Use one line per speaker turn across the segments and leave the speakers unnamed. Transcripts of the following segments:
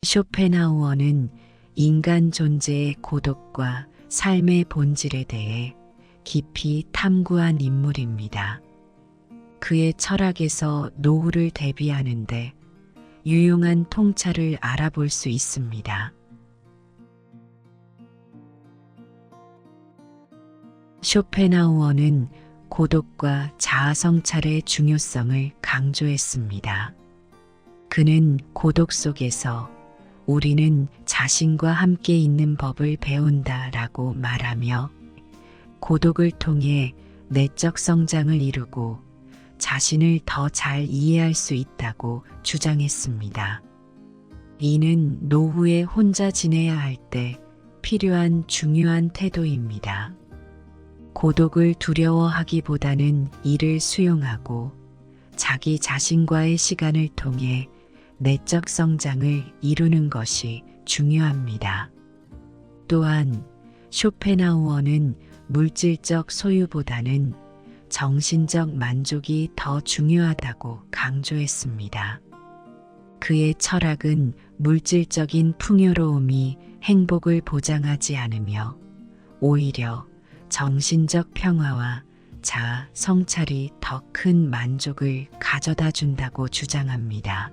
쇼펜하우어는 인간 존재의 고독과 삶의 본질에 대해 깊이 탐구한 인물입니다. 그의 철학에서 노후를 대비하는데 유용한 통찰을 알아볼 수 있습니다. 쇼펜하우어는 고독과 자아성찰의 중요성을 강조했습니다. 그는 고독 속에서 우리는 자신과 함께 있는 법을 배운다라고 말하며 고독을 통해 내적 성장을 이루고 자신을 더 잘 이해할 수 있다고 주장했습니다. 이는 노후에 혼자 지내야 할 때 필요한 중요한 태도입니다. 고독을 두려워하기보다는 이를 수용하고 자기 자신과의 시간을 통해 내적 성장을 이루는 것이 중요합니다. 또한 쇼펜하우어는 물질적 소유보다는 정신적 만족이 더 중요하다고 강조했습니다. 그의 철학은 물질적인 풍요로움이 행복을 보장하지 않으며 오히려 정신적 평화와 자아 성찰이 더 큰 만족을 가져다 준다고 주장합니다.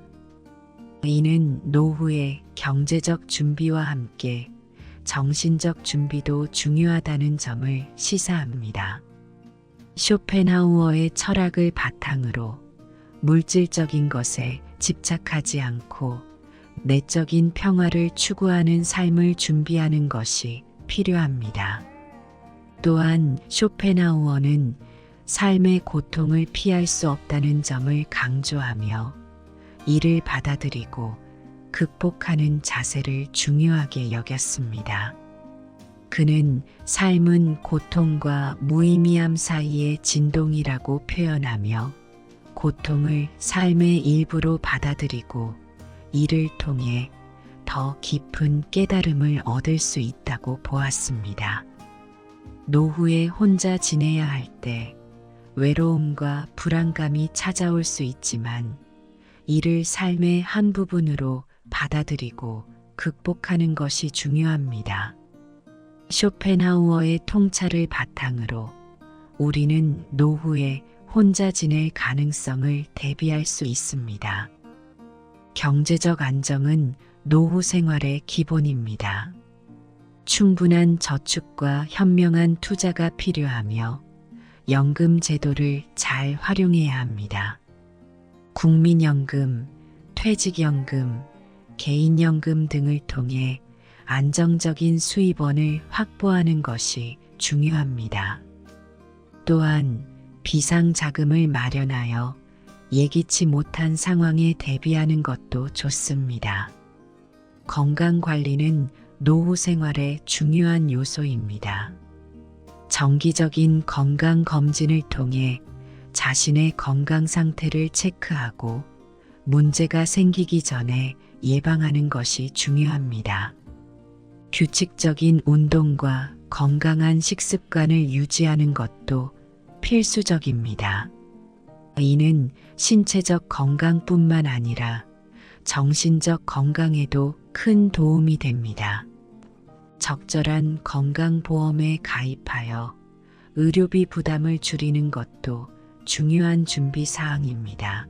이는 노후의 경제적 준비와 함께 정신적 준비도 중요하다는 점을 시사합니다. 쇼펜하우어의 철학을 바탕으로 물질적인 것에 집착하지 않고 내적인 평화를 추구하는 삶을 준비하는 것이 필요합니다. 또한 쇼펜하우어는 삶의 고통을 피할 수 없다는 점을 강조하며 이를 받아들이고 극복하는 자세를 중요하게 여겼습니다. 그는 삶은 고통과 무의미함 사이의 진동이라고 표현하며 고통을 삶의 일부로 받아들이고 이를 통해 더 깊은 깨달음을 얻을 수 있다고 보았습니다. 노후에 혼자 지내야 할 때 외로움과 불안감이 찾아올 수 있지만 이를 삶의 한 부분으로 받아들이고 극복하는 것이 중요합니다. 쇼펜하우어의 통찰을 바탕으로 우리는 노후에 혼자 지낼 가능성을 대비할 수 있습니다. 경제적 안정은 노후 생활의 기본입니다. 충분한 저축과 현명한 투자가 필요하며 연금 제도를 잘 활용해야 합니다. 국민연금, 퇴직연금, 개인연금 등을 통해 안정적인 수입원을 확보하는 것이 중요합니다. 또한 비상자금을 마련하여 예기치 못한 상황에 대비하는 것도 좋습니다. 건강관리는 노후 생활의 중요한 요소입니다. 정기적인 건강검진을 통해 자신의 건강 상태를 체크하고 문제가 생기기 전에 예방하는 것이 중요합니다. 규칙적인 운동과 건강한 식습관을 유지하는 것도 필수적입니다. 이는 신체적 건강뿐만 아니라 정신적 건강에도 큰 도움이 됩니다. 적절한 건강보험에 가입하여 의료비 부담을 줄이는 것도 중요한 준비 사항입니다.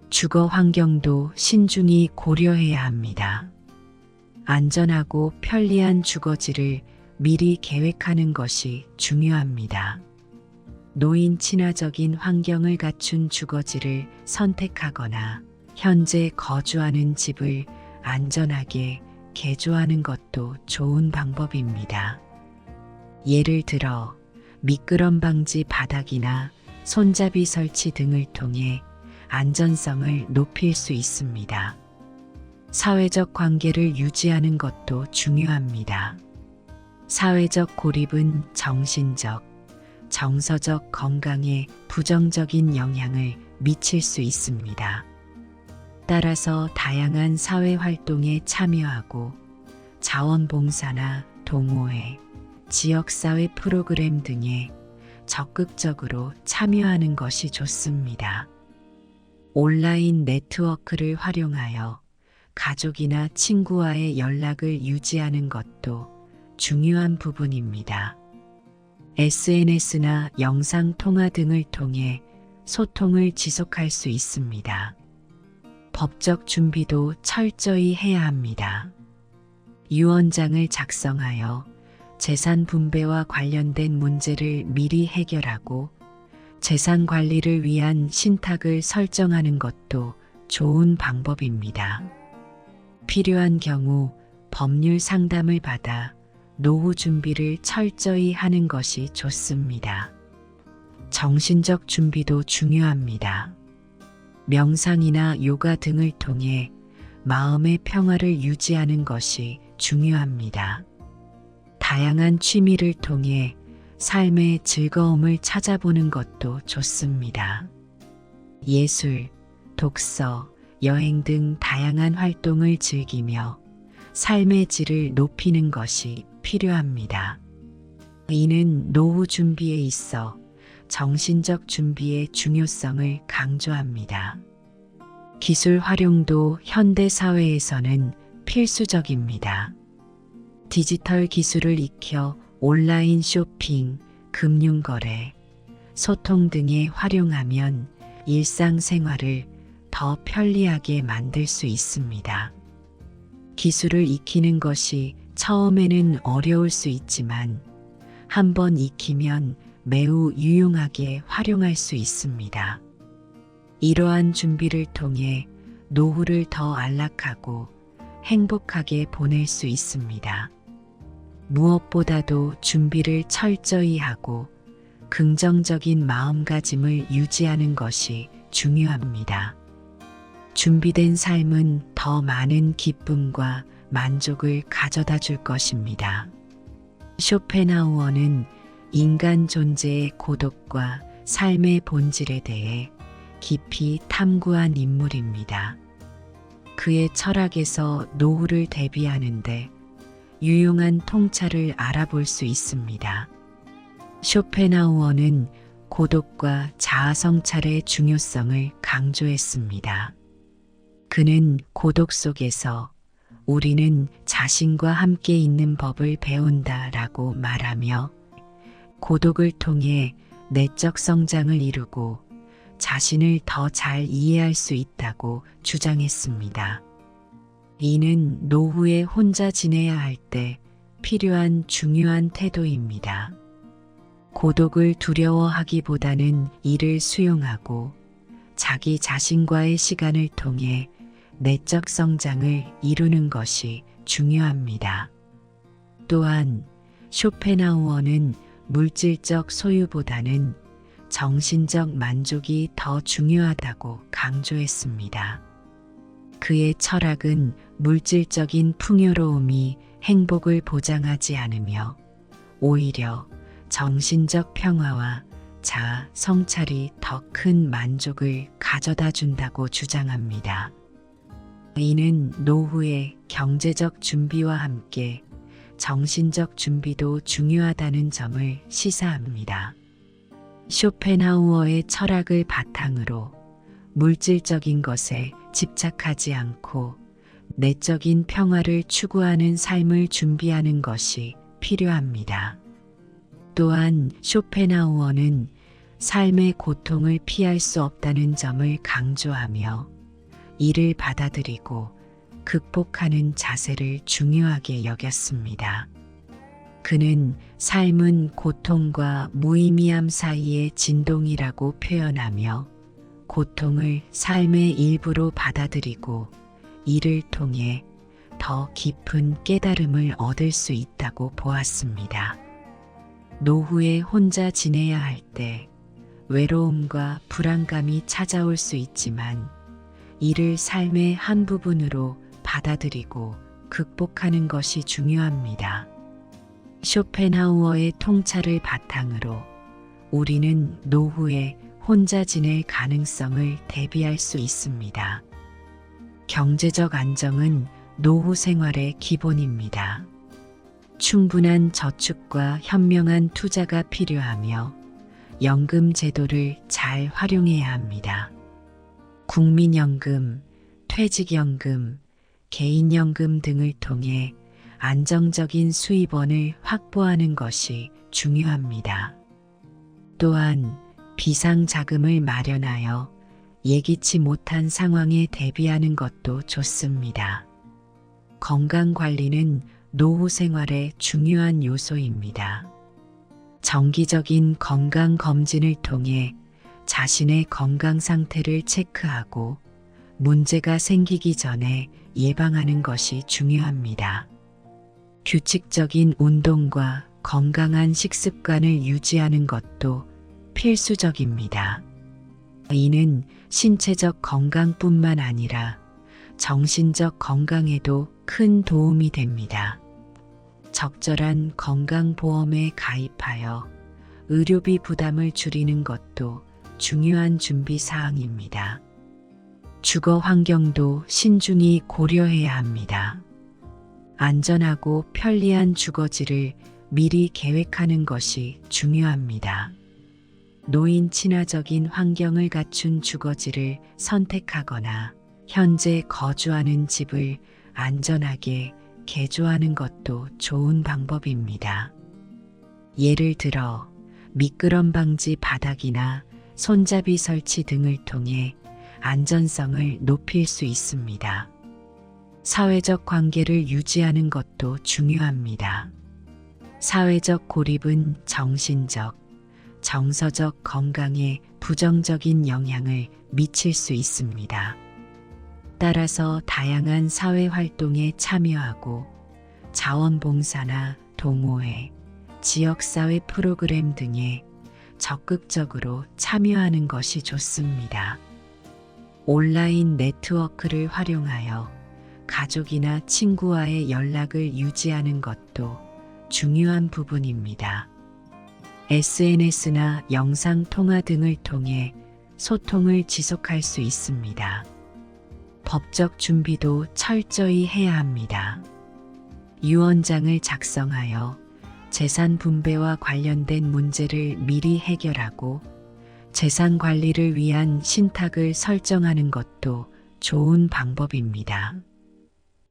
주거 환경도 신중히 고려해야 합니다. 안전하고 편리한 주거지를 미리 계획하는 것이 중요합니다. 노인 친화적인 환경을 갖춘 주거지를 선택하거나 현재 거주하는 집을 안전하게 개조하는 것도 좋은 방법입니다. 예를 들어 미끄럼 방지 바닥이나 손잡이 설치 등을 통해 안전성을 높일 수 있습니다. 사회적 관계를 유지하는 것도 중요합니다. 사회적 고립은 정신적, 정서적 건강에 부정적인 영향을 미칠 수 있습니다. 따라서 다양한 사회 활동에 참여하고 자원봉사나 동호회, 지역사회 프로그램 등에 적극적으로 참여하는 것이 좋습니다. 온라인 네트워크를 활용하여 가족이나 친구와의 연락을 유지하는 것도 중요한 부분입니다. SNS나 영상통화 등을 통해 소통을 지속할 수 있습니다. 법적 준비도 철저히 해야 합니다. 유언장을 작성하여 재산 분배와 관련된 문제를 미리 해결하고 재산 관리를 위한 신탁을 설정하는 것도 좋은 방법입니다. 필요한 경우 법률 상담을 받아 노후 준비를 철저히 하는 것이 좋습니다. 정신적 준비도 중요합니다. 명상이나 요가 등을 통해 마음의 평화를 유지하는 것이 중요합니다. 다양한 취미를 통해 삶의 즐거움을 찾아보는 것도 좋습니다. 예술, 독서, 여행 등 다양한 활동을 즐기며 삶의 질을 높이는 것이 필요합니다. 이는 노후 준비에 있어 정신적 준비의 중요성을 강조합니다. 기술 활용도 현대 사회에서는 필수적입니다. 디지털 기술을 익혀 온라인 쇼핑, 금융거래, 소통 등에 활용하면 일상생활을 더 편리하게 만들 수 있습니다. 기술을 익히는 것이 처음에는 어려울 수 있지만 한번 익히면 매우 유용하게 활용할 수 있습니다. 이러한 준비를 통해 노후를 더 안락하고 행복하게 보낼 수 있습니다. 무엇보다도 준비를 철저히 하고 긍정적인 마음가짐을 유지하는 것이 중요합니다. 준비된 삶은 더 많은 기쁨과 만족을 가져다 줄 것입니다. 쇼펜하우어는 인간 존재의 고독과 삶의 본질에 대해 깊이 탐구한 인물입니다. 그의 철학에서 노후를 대비하는데 유용한 통찰을 알아볼 수 있습니다. 쇼펜하우어는 고독과 자아성찰의 중요성을 강조했습니다. 그는 고독 속에서 우리는 자신과 함께 있는 법을 배운다라고 말하며 고독을 통해 내적 성장을 이루고 자신을 더 잘 이해할 수 있다고 주장했습니다. 이는 노후에 혼자 지내야 할 때 필요한 중요한 태도입니다. 고독을 두려워하기보다는 이를 수용하고 자기 자신과의 시간을 통해 내적 성장을 이루는 것이 중요합니다. 또한 쇼펜하우어는 물질적 소유보다는 정신적 만족이 더 중요하다고 강조했습니다. 그의 철학은 물질적인 풍요로움이 행복을 보장하지 않으며 오히려 정신적 평화와 자아 성찰이 더 큰 만족을 가져다 준다고 주장합니다. 이는 노후의 경제적 준비와 함께 정신적 준비도 중요하다는 점을 시사합니다. 쇼펜하우어의 철학을 바탕으로 물질적인 것에 집착하지 않고 내적인 평화를 추구하는 삶을 준비하는 것이 필요합니다. 또한 쇼펜하우어는 삶의 고통을 피할 수 없다는 점을 강조하며 이를 받아들이고 극복하는 자세를 중요하게 여겼습니다. 그는 삶은 고통과 무의미함 사이의 진동이라고 표현하며 고통을 삶의 일부로 받아들이고 이를 통해 더 깊은 깨달음을 얻을 수 있다고 보았습니다. 노후에 혼자 지내야 할 때 외로움과 불안감이 찾아올 수 있지만 이를 삶의 한 부분으로 받아들이고 극복하는 것이 중요합니다. 쇼펜하우어의 통찰을 바탕으로 우리는 노후에 혼자 지낼 가능성을 대비할 수 있습니다. 경제적 안정은 노후 생활의 기본입니다. 충분한 저축과 현명한 투자가 필요하며 연금 제도를 잘 활용해야 합니다. 국민연금, 퇴직연금, 개인연금 등을 통해 안정적인 수입원을 확보하는 것이 중요합니다. 또한 비상자금을 마련하여 예기치 못한 상황에 대비하는 것도 좋습니다. 건강관리는 노후 생활의 중요한 요소입니다. 정기적인 건강검진을 통해 자신의 건강 상태를 체크하고 문제가 생기기 전에 예방하는 것이 중요합니다. 규칙적인 운동과 건강한 식습관을 유지하는 것도 필수적입니다. 이는 신체적 건강뿐만 아니라 정신적 건강에도 큰 도움이 됩니다. 적절한 건강보험에 가입하여 의료비 부담을 줄이는 것도 중요한 준비 사항입니다. 주거 환경도 신중히 고려해야 합니다. 안전하고 편리한 주거지를 미리 계획하는 것이 중요합니다. 노인 친화적인 환경을 갖춘 주거지를 선택하거나 현재 거주하는 집을 안전하게 개조하는 것도 좋은 방법입니다. 예를 들어 미끄럼 방지 바닥이나 손잡이 설치 등을 통해 안전성을 높일 수 있습니다. 사회적 관계를 유지하는 것도 중요합니다. 사회적 고립은 정신적, 정서적 건강에 부정적인 영향을 미칠 수 있습니다. 따라서 다양한 사회 활동에 참여하고 자원봉사나 동호회, 지역사회 프로그램 등에 적극적으로 참여하는 것이 좋습니다. 온라인 네트워크를 활용하여 가족이나 친구와의 연락을 유지하는 것도 중요한 부분입니다. SNS나 영상통화 등을 통해 소통을 지속할 수 있습니다. 법적 준비도 철저히 해야 합니다. 유언장을 작성하여 재산 분배와 관련된 문제를 미리 해결하고 재산 관리를 위한 신탁을 설정하는 것도 좋은 방법입니다.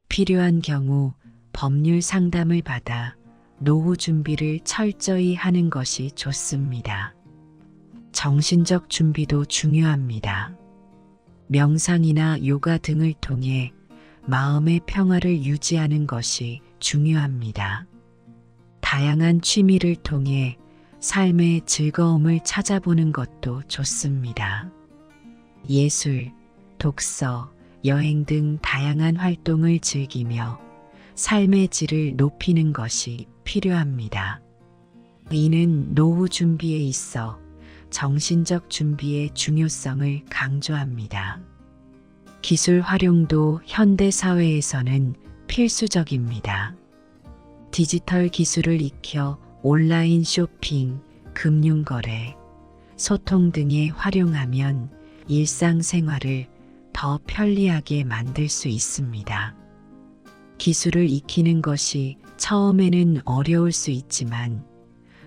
필요한 경우 법률 상담을 받아 노후 준비를 철저히 하는 것이 좋습니다. 정신적 준비도 중요합니다. 명상이나 요가 등을 통해 마음의 평화를 유지하는 것이 중요합니다. 다양한 취미를 통해 삶의 즐거움을 찾아보는 것도 좋습니다. 예술, 독서, 여행 등 다양한 활동을 즐기며 삶의 질을 높이는 것이 필요합니다. 이는 노후 준비에 있어 정신적 준비의 중요성을 강조합니다. 기술 활용도 현대 사회에서는 필수적입니다. 디지털 기술을 익혀 온라인 쇼핑, 금융거래, 소통 등에 활용하면 일상생활을 더 편리하게 만들 수 있습니다. 기술을 익히는 것이 처음에는 어려울 수 있지만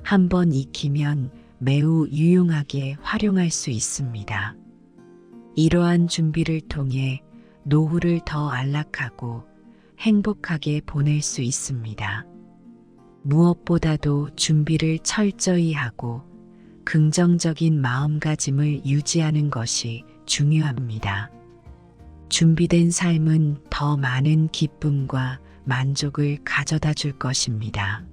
한번 익히면 매우 유용하게 활용할 수 있습니다. 이러한 준비를 통해 노후를 더 안락하고 행복하게 보낼 수 있습니다. 무엇보다도 준비를 철저히 하고 긍정적인 마음가짐을 유지하는 것이 중요합니다. 준비된 삶은 더 많은 기쁨과 만족을 가져다 줄 것입니다.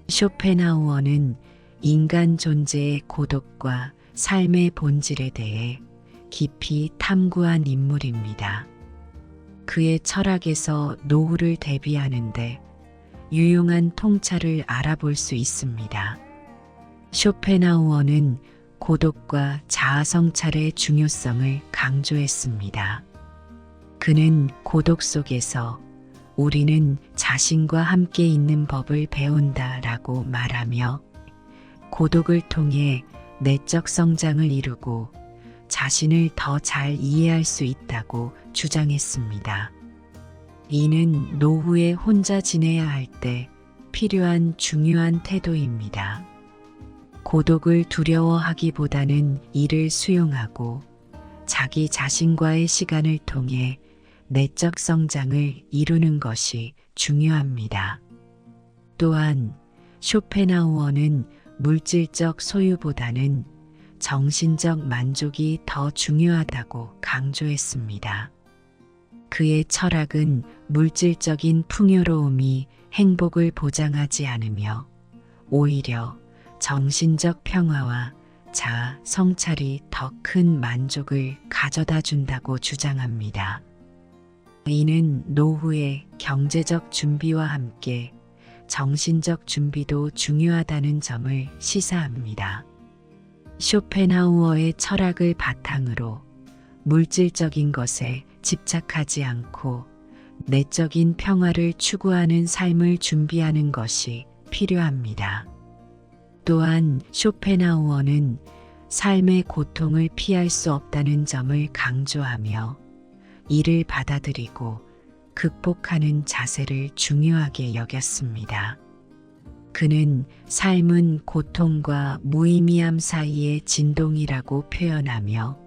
쇼펜하우어는 인간 존재의 고독과 삶의 본질에 대해 깊이 탐구한 인물입니다. 그의 철학에서 노후를 대비하는데 유용한 통찰을 알아볼 수 있습니다. 쇼펜하우어는 고독과 자아성찰의 중요성을 강조했습니다. 그는 고독 속에서 우리는 자신과 함께 있는 법을 배운다라고 말하며 고독을 통해 내적 성장을 이루고 자신을 더 잘 이해할 수 있다고 주장했습니다. 이는 노후에 혼자 지내야 할 때 필요한 중요한 태도입니다. 고독을 두려워하기보다는 이를 수용하고 자기 자신과의 시간을 통해 내적 성장을 이루는 것이 중요합니다. 또한 쇼펜하우어는 물질적 소유보다는 정신적 만족이 더 중요하다고 강조했습니다. 그의 철학은 물질적인 풍요로움이 행복을 보장하지 않으며 오히려 정신적 평화와 자아 성찰이 더 큰 만족을 가져다 준다고 주장합니다. 이는 노후의 경제적 준비와 함께 정신적 준비도 중요하다는 점을 시사합니다. 쇼펜하우어의 철학을 바탕으로 물질적인 것에 집착하지 않고 내적인 평화를 추구하는 삶을 준비하는 것이 필요합니다. 또한 쇼펜하우어는 삶의 고통을 피할 수 없다는 점을 강조하며 이를 받아들이고 극복하는 자세를 중요하게 여겼습니다. 그는 삶은 고통과 무의미함 사이의 진동이라고 표현하며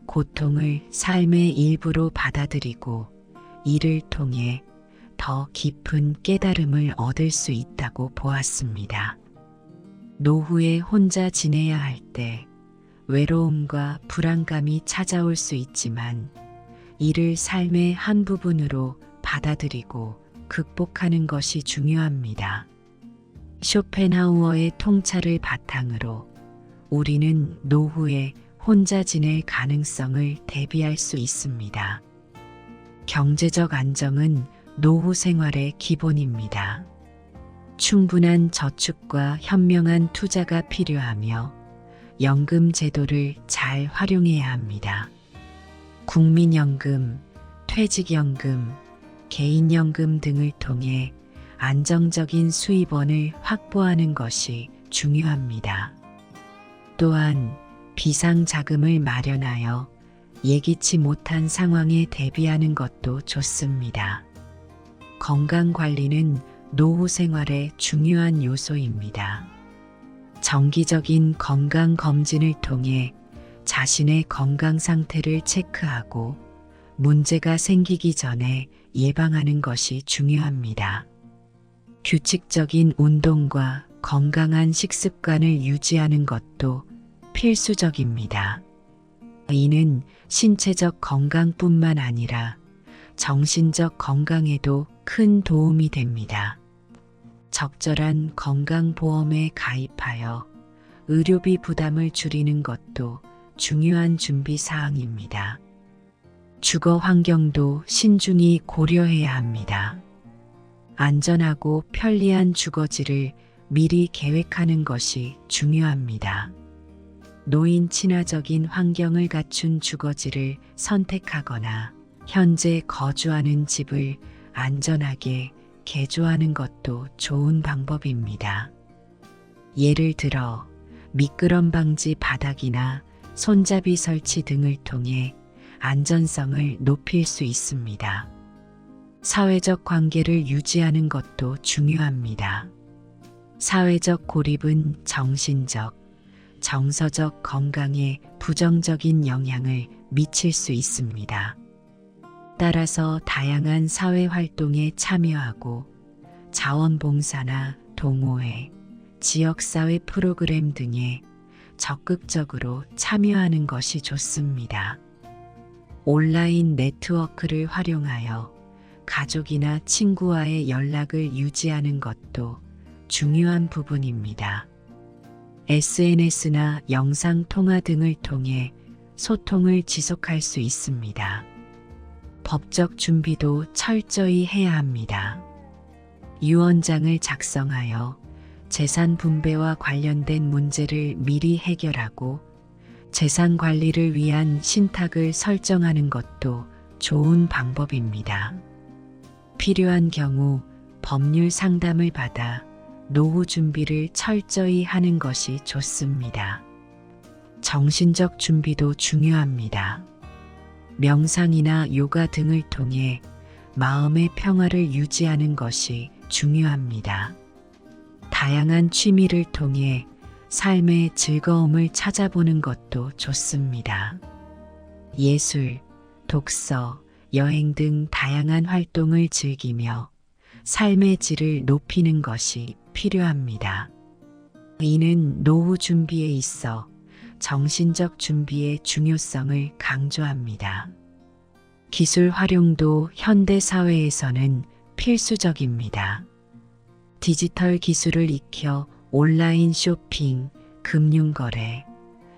고통을 삶의 일부로 받아들이고 이를 통해 더 깊은 깨달음을 얻을 수 있다고 보았습니다. 노후에 혼자 지내야 할 때 외로움과 불안감이 찾아올 수 있지만 이를 삶의 한 부분으로 받아들이고 극복하는 것이 중요합니다. 쇼펜하우어의 통찰을 바탕으로 우리는 노후에 혼자 지낼 가능성을 대비할 수 있습니다. 경제적 안정은 노후 생활의 기본입니다. 충분한 저축과 현명한 투자가 필요하며 연금 제도를 잘 활용해야 합니다. 국민연금, 퇴직연금, 개인연금 등을 통해 안정적인 수입원을 확보하는 것이 중요합니다. 또한 비상자금을 마련하여 예기치 못한 상황에 대비하는 것도 좋습니다. 건강관리는 노후 생활의 중요한 요소입니다. 정기적인 건강검진을 통해 자신의 건강 상태를 체크하고 문제가 생기기 전에 예방하는 것이 중요합니다. 규칙적인 운동과 건강한 식습관을 유지하는 것도 필수적입니다. 이는 신체적 건강뿐만 아니라 정신적 건강에도 큰 도움이 됩니다. 적절한 건강보험에 가입하여 의료비 부담을 줄이는 것도 중요한 준비 사항입니다. 주거 환경도 신중히 고려해야 합니다. 안전하고 편리한 주거지를 미리 계획하는 것이 중요합니다. 노인 친화적인 환경을 갖춘 주거지를 선택하거나 현재 거주하는 집을 안전하게 개조하는 것도 좋은 방법입니다. 예를 들어 미끄럼 방지 바닥이나 손잡이 설치 등을 통해 안전성을 높일 수 있습니다. 사회적 관계를 유지하는 것도 중요합니다. 사회적 고립은 정신적, 정서적 건강에 부정적인 영향을 미칠 수 있습니다. 따라서 다양한 사회 활동에 참여하고 자원봉사나 동호회, 지역사회 프로그램 등에 적극적으로 참여하는 것이 좋습니다. 온라인 네트워크를 활용하여 가족이나 친구와의 연락을 유지하는 것도 중요한 부분입니다. SNS나 영상통화 등을 통해 소통을 지속할 수 있습니다. 법적 준비도 철저히 해야 합니다. 유언장을 작성하여 재산 분배와 관련된 문제를 미리 해결하고 재산 관리를 위한 신탁을 설정하는 것도 좋은 방법입니다. 필요한 경우 법률 상담을 받아 노후 준비를 철저히 하는 것이 좋습니다. 정신적 준비도 중요합니다. 명상이나 요가 등을 통해 마음의 평화를 유지하는 것이 중요합니다. 다양한 취미를 통해 삶의 즐거움을 찾아보는 것도 좋습니다. 예술, 독서, 여행 등 다양한 활동을 즐기며 삶의 질을 높이는 것이 필요합니다. 이는 노후 준비에 있어 정신적 준비의 중요성을 강조합니다. 기술 활용도 현대 사회에서는 필수적입니다. 디지털 기술을 익혀 온라인 쇼핑, 금융거래,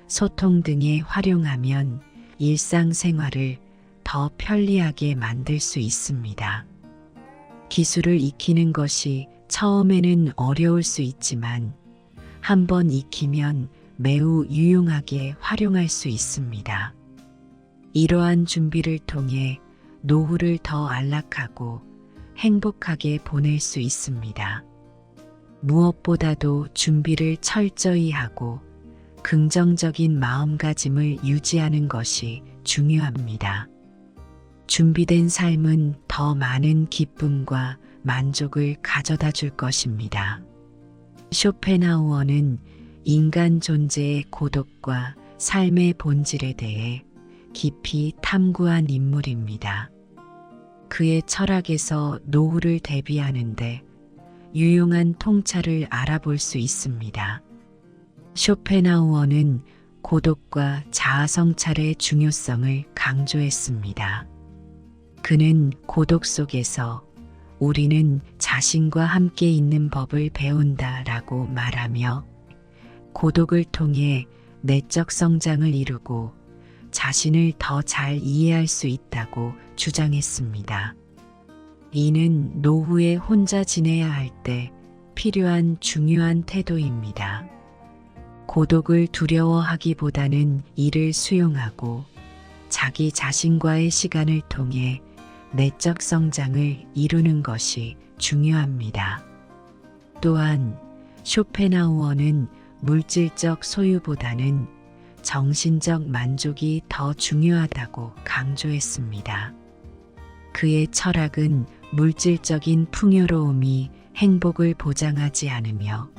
소통 등에 활용하면 일상생활을 더 편리하게 만들 수 있습니다. 기술을 익히는 것이 처음에는 어려울 수 있지만 한번 익히면 매우 유용하게 활용할 수 있습니다. 이러한 준비를 통해 노후를 더 안락하고 행복하게 보낼 수 있습니다. 무엇보다도 준비를 철저히 하고 긍정적인 마음가짐을 유지하는 것이 중요합니다. 준비된 삶은 더 많은 기쁨과 만족을 가져다 줄 것입니다. 쇼펜하우어는 인간 존재의 고독과 삶의 본질에 대해 깊이 탐구한 인물입니다. 그의 철학에서 노후를 대비하는데 유용한 통찰을 알아볼 수 있습니다. 쇼펜하우어는 고독과 자아성찰의 중요성을 강조했습니다. 그는 고독 속에서 우리는 자신과 함께 있는 법을 배운다라고 말하며 고독을 통해 내적 성장을 이루고 자신을 더 잘 이해할 수 있다고 주장했습니다. 이는 노후에 혼자 지내야 할 때 필요한 중요한 태도입니다. 고독을 두려워하기보다는 이를 수용하고 자기 자신과의 시간을 통해 내적 성장을 이루는 것이 중요합니다. 또한 쇼펜하우어는 물질적 소유보다는 정신적 만족이 더 중요하다고 강조했습니다. 그의 철학은 물질적인 풍요로움이 행복을 보장하지 않으며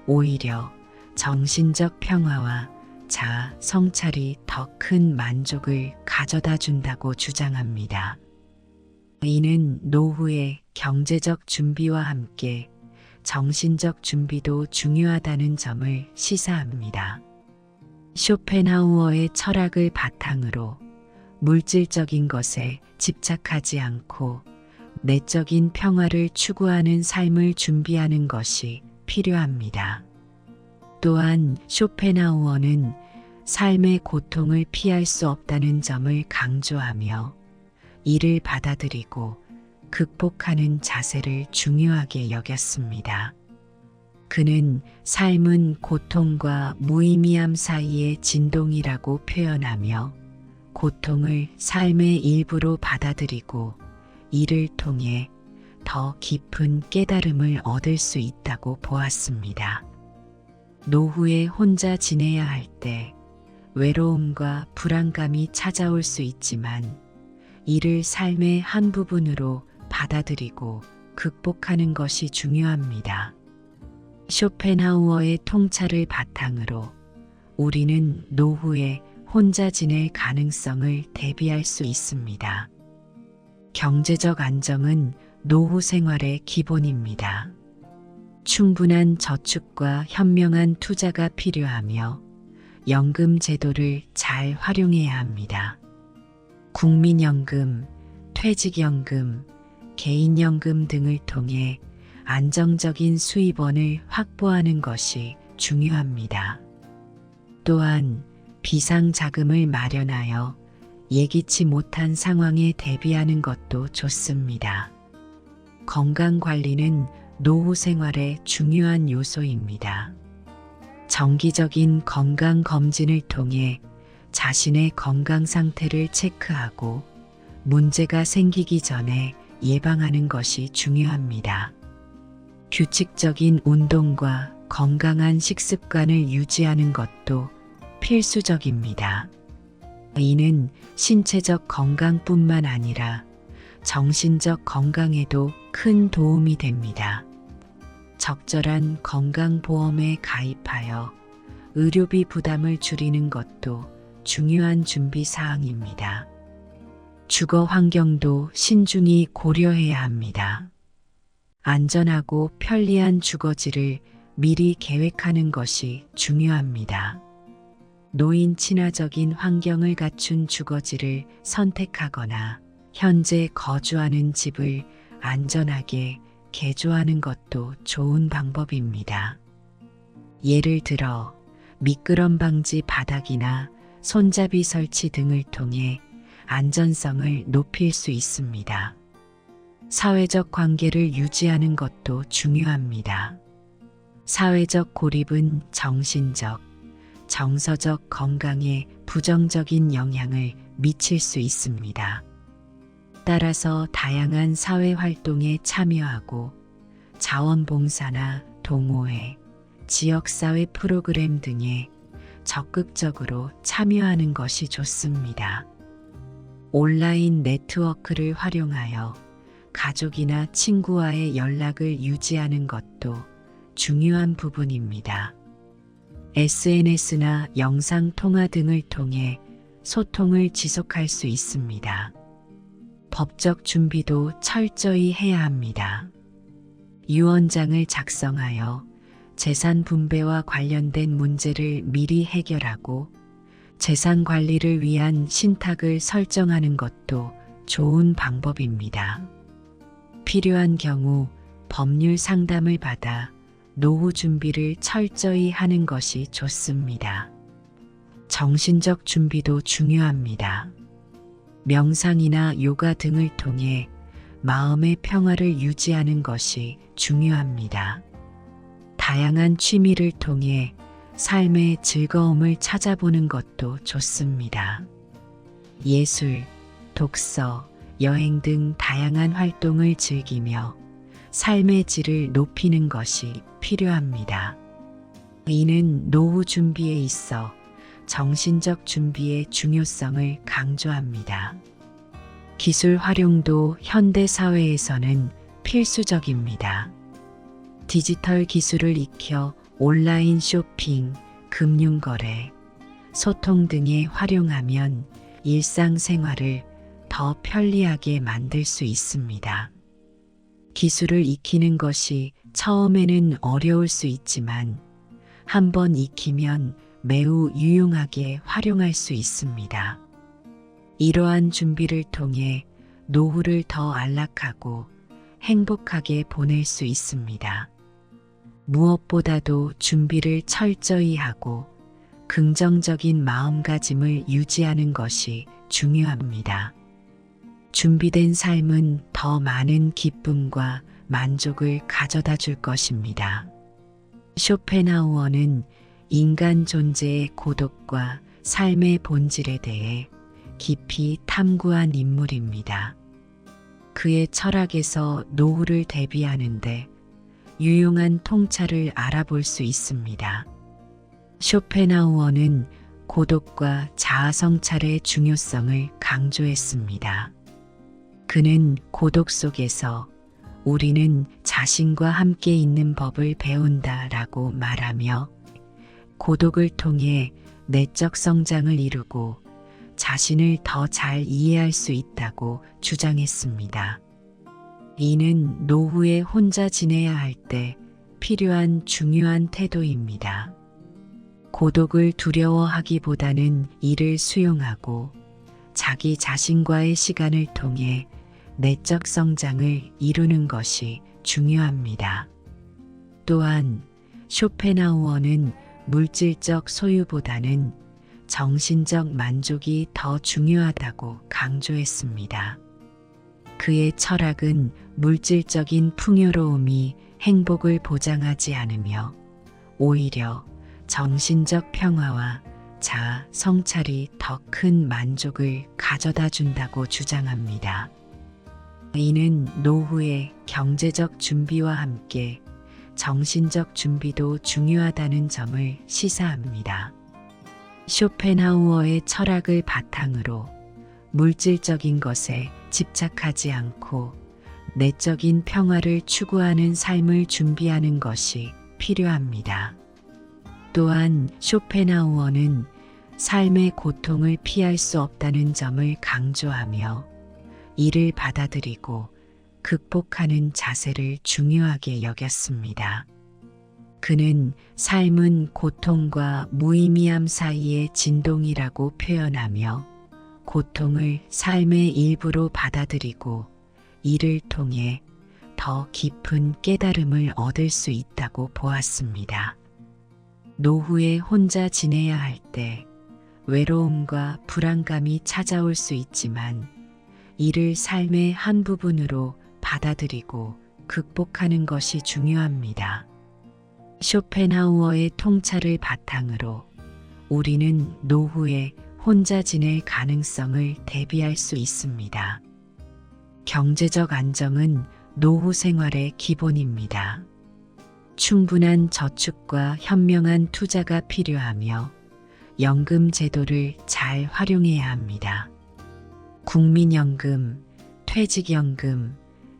오히려 정신적 평화와 자아 성찰이 더 큰 만족을 가져다 준다고 주장합니다. 이는 노후의 경제적 준비와 함께 정신적 준비도 중요하다는 점을 시사합니다. 쇼펜하우어의 철학을 바탕으로 물질적인 것에 집착하지 않고 내적인 평화를 추구하는 삶을 준비하는 것이 필요합니다. 또한 쇼펜하우어는 삶의 고통을 피할 수 없다는 점을 강조하며 이를 받아들이고 극복하는 자세를 중요하게 여겼습니다. 그는 삶은 고통과 무의미함 사이의 진동이라고 표현하며 고통을 삶의 일부로 받아들이고 이를 통해 더 깊은 깨달음을 얻을 수 있다고 보았습니다. 노후에 혼자 지내야 할 때 외로움과 불안감이 찾아올 수 있지만 이를 삶의 한 부분으로 받아들이고 극복하는 것이 중요합니다. 쇼펜하우어의 통찰을 바탕으로 우리는 노후에 혼자 지낼 가능성을 대비할 수 있습니다. 경제적 안정은 노후 생활의 기본입니다. 충분한 저축과 현명한 투자가 필요하며 연금 제도를 잘 활용해야 합니다. 국민연금, 퇴직연금, 개인연금 등을 통해 안정적인 수입원을 확보하는 것이 중요합니다. 또한 비상자금을 마련하여 예기치 못한 상황에 대비하는 것도 좋습니다. 건강관리는 노후 생활의 중요한 요소입니다. 정기적인 건강검진을 통해 자신의 건강 상태를 체크하고 문제가 생기기 전에 예방하는 것이 중요합니다. 규칙적인 운동과 건강한 식습관을 유지하는 것도 필수적입니다. 이는 신체적 건강뿐만 아니라 정신적 건강에도 큰 도움이 됩니다. 적절한 건강보험에 가입하여 의료비 부담을 줄이는 것도 중요한 준비 사항입니다. 주거 환경도 신중히 고려해야 합니다. 안전하고 편리한 주거지를 미리 계획하는 것이 중요합니다. 노인 친화적인 환경을 갖춘 주거지를 선택하거나 현재 거주하는 집을 안전하게 개조하는 것도 좋은 방법입니다. 예를 들어 미끄럼 방지 바닥이나 손잡이 설치 등을 통해 안전성을 높일 수 있습니다. 사회적 관계를 유지하는 것도 중요합니다. 사회적 고립은 정신적, 정서적 건강에 부정적인 영향을 미칠 수 있습니다. 따라서 다양한 사회 활동에 참여하고 자원봉사나 동호회, 지역사회 프로그램 등에 적극적으로 참여하는 것이 좋습니다. 온라인 네트워크를 활용하여 가족이나 친구와의 연락을 유지하는 것도 중요한 부분입니다. SNS나 영상통화 등을 통해 소통을 지속할 수 있습니다. 법적 준비도 철저히 해야 합니다. 유언장을 작성하여 재산 분배와 관련된 문제를 미리 해결하고 재산 관리를 위한 신탁을 설정하는 것도 좋은 방법입니다. 필요한 경우 법률 상담을 받아 노후 준비를 철저히 하는 것이 좋습니다. 정신적 준비도 중요합니다. 명상이나 요가 등을 통해 마음의 평화를 유지하는 것이 중요합니다. 다양한 취미를 통해 삶의 즐거움을 찾아보는 것도 좋습니다. 예술, 독서, 여행 등 다양한 활동을 즐기며 삶의 질을 높이는 것이 필요합니다. 이는 노후 준비에 있어 정신적 준비의 중요성을 강조합니다. 기술 활용도 현대 사회에서는 필수적입니다. 디지털 기술을 익혀 온라인 쇼핑, 금융거래, 소통 등에 활용하면 일상생활을 더 편리하게 만들 수 있습니다. 기술을 익히는 것이 처음에는 어려울 수 있지만 한번 익히면 매우 유용하게 활용할 수 있습니다. 이러한 준비를 통해 노후를 더 안락하고 행복하게 보낼 수 있습니다. 무엇보다도 준비를 철저히 하고 긍정적인 마음가짐을 유지하는 것이 중요합니다. 준비된 삶은 더 많은 기쁨과 만족을 가져다 줄 것입니다. 쇼펜하우어는 인간 존재의 고독과 삶의 본질에 대해 깊이 탐구한 인물입니다. 그의 철학에서 노후를 대비하는데 유용한 통찰을 알아볼 수 있습니다. 쇼펜하우어는 고독과 자아성찰의 중요성을 강조했습니다. 그는 고독 속에서 우리는 자신과 함께 있는 법을 배운다라고 말하며 고독을 통해 내적 성장을 이루고 자신을 더 잘 이해할 수 있다고 주장했습니다. 이는 노후에 혼자 지내야 할 때 필요한 중요한 태도입니다. 고독을 두려워하기보다는 이를 수용하고 자기 자신과의 시간을 통해 내적 성장을 이루는 것이 중요합니다. 또한 쇼펜하우어는 물질적 소유보다는 정신적 만족이 더 중요하다고 강조했습니다. 그의 철학은 물질적인 풍요로움이 행복을 보장하지 않으며 오히려 정신적 평화와 자아 성찰이 더 큰 만족을 가져다 준다고 주장합니다. 이는 노후의 경제적 준비와 함께 정신적 준비도 중요하다는 점을 시사합니다. 쇼펜하우어의 철학을 바탕으로 물질적인 것에 집착하지 않고 내적인 평화를 추구하는 삶을 준비하는 것이 필요합니다. 또한 쇼펜하우어는 삶의 고통을 피할 수 없다는 점을 강조하며 이를 받아들이고 극복하는 자세를 중요하게 여겼습니다. 그는 삶은 고통과 무의미함 사이의 진동이라고 표현하며 고통을 삶의 일부로 받아들이고 이를 통해 더 깊은 깨달음을 얻을 수 있다고 보았습니다. 노후에 혼자 지내야 할 때 외로움과 불안감이 찾아올 수 있지만 이를 삶의 한 부분으로 받아들이고 극복하는 것이 중요합니다. 쇼펜하우어의 통찰을 바탕으로 우리는 노후에 혼자 지낼 가능성을 대비할 수 있습니다. 경제적 안정은 노후 생활의 기본입니다. 충분한 저축과 현명한 투자가 필요하며 연금 제도를 잘 활용해야 합니다. 국민연금, 퇴직연금,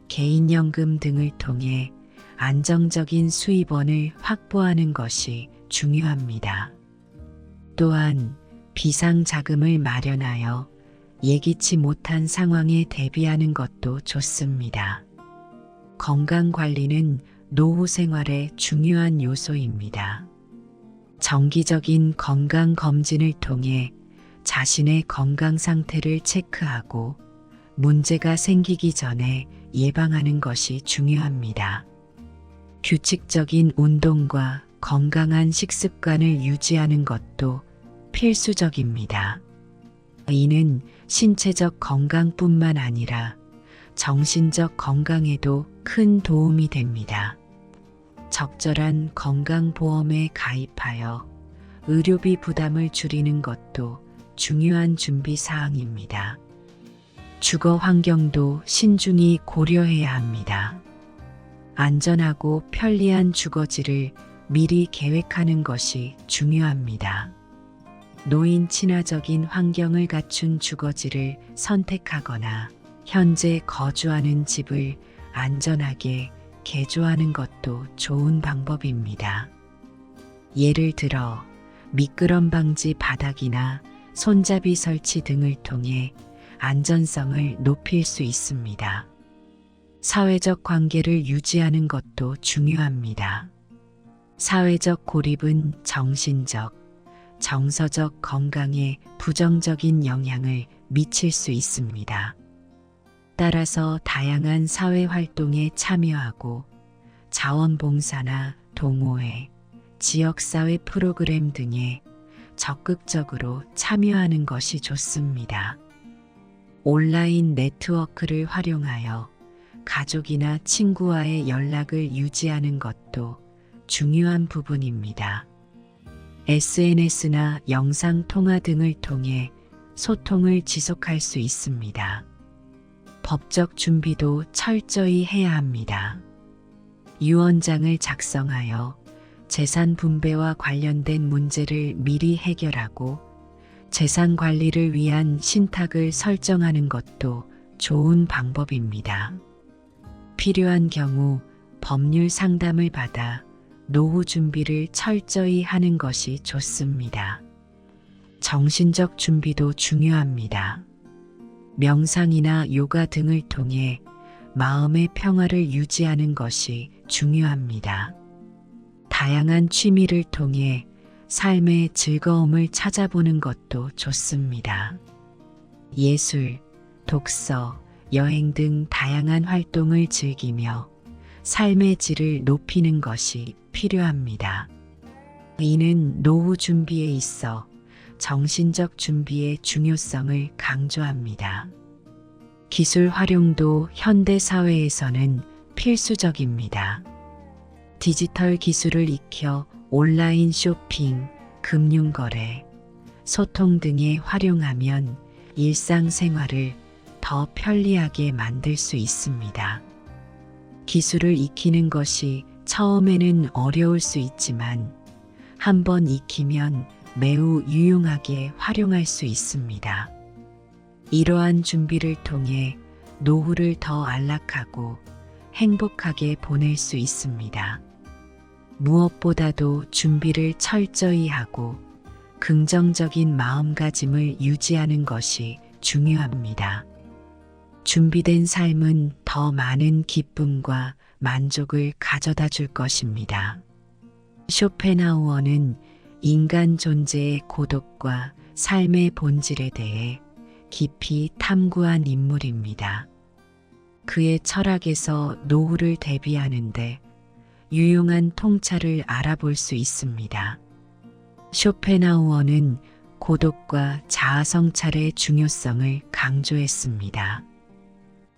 개인연금 등을 통해 안정적인 수입원을 확보하는 것이 중요합니다. 또한 비상자금을 마련하여 예기치 못한 상황에 대비하는 것도 좋습니다. 건강관리는 노후 생활의 중요한 요소입니다. 정기적인 건강검진을 통해 자신의 건강 상태를 체크하고 문제가 생기기 전에 예방하는 것이 중요합니다. 규칙적인 운동과 건강한 식습관을 유지하는 것도 필수적입니다. 이는 신체적 건강뿐만 아니라 정신적 건강에도 큰 도움이 됩니다. 적절한 건강보험에 가입하여 의료비 부담을 줄이는 것도 중요한 준비 사항입니다. 주거 환경도 신중히 고려해야 합니다. 안전하고 편리한 주거지를 미리 계획하는 것이 중요합니다. 노인 친화적인 환경을 갖춘 주거지를 선택하거나 현재 거주하는 집을 안전하게 개조하는 것도 좋은 방법입니다. 예를 들어 미끄럼 방지 바닥이나 손잡이 설치 등을 통해 안전성을 높일 수 있습니다. 사회적 관계를 유지하는 것도 중요합니다. 사회적 고립은 정신적, 정서적 건강에 부정적인 영향을 미칠 수 있습니다. 따라서 다양한 사회 활동에 참여하고 자원봉사나 동호회, 지역사회 프로그램 등에 적극적으로 참여하는 것이 좋습니다. 온라인 네트워크를 활용하여 가족이나 친구와의 연락을 유지하는 것도 중요한 부분입니다. SNS나 영상통화 등을 통해 소통을 지속할 수 있습니다. 법적 준비도 철저히 해야 합니다. 유언장을 작성하여 재산 분배와 관련된 문제를 미리 해결하고 재산 관리를 위한 신탁을 설정하는 것도 좋은 방법입니다. 필요한 경우 법률 상담을 받아 노후 준비를 철저히 하는 것이 좋습니다. 정신적 준비도 중요합니다. 명상이나 요가 등을 통해 마음의 평화를 유지하는 것이 중요합니다. 다양한 취미를 통해 삶의 즐거움을 찾아보는 것도 좋습니다. 예술, 독서, 여행 등 다양한 활동을 즐기며 삶의 질을 높이는 것이 필요합니다. 이는 노후 준비에 있어 정신적 준비의 중요성을 강조합니다. 기술 활용도 현대 사회에서는 필수적입니다. 디지털 기술을 익혀 온라인 쇼핑, 금융거래, 소통 등에 활용하면 일상생활을 더 편리하게 만들 수 있습니다. 기술을 익히는 것이 처음에는 어려울 수 있지만 한번 익히면 매우 유용하게 활용할 수 있습니다. 이러한 준비를 통해 노후를 더 안락하고 행복하게 보낼 수 있습니다. 무엇보다도 준비를 철저히 하고 긍정적인 마음가짐을 유지하는 것이 중요합니다. 준비된 삶은 더 많은 기쁨과 만족을 가져다 줄 것입니다. 쇼펜하우어는 인간 존재의 고독과 삶의 본질에 대해 깊이 탐구한 인물입니다. 그의 철학에서 노후를 대비하는데 유용한 통찰을 알아볼 수 있습니다. 쇼펜하우어는 고독과 자아성찰의 중요성을 강조했습니다.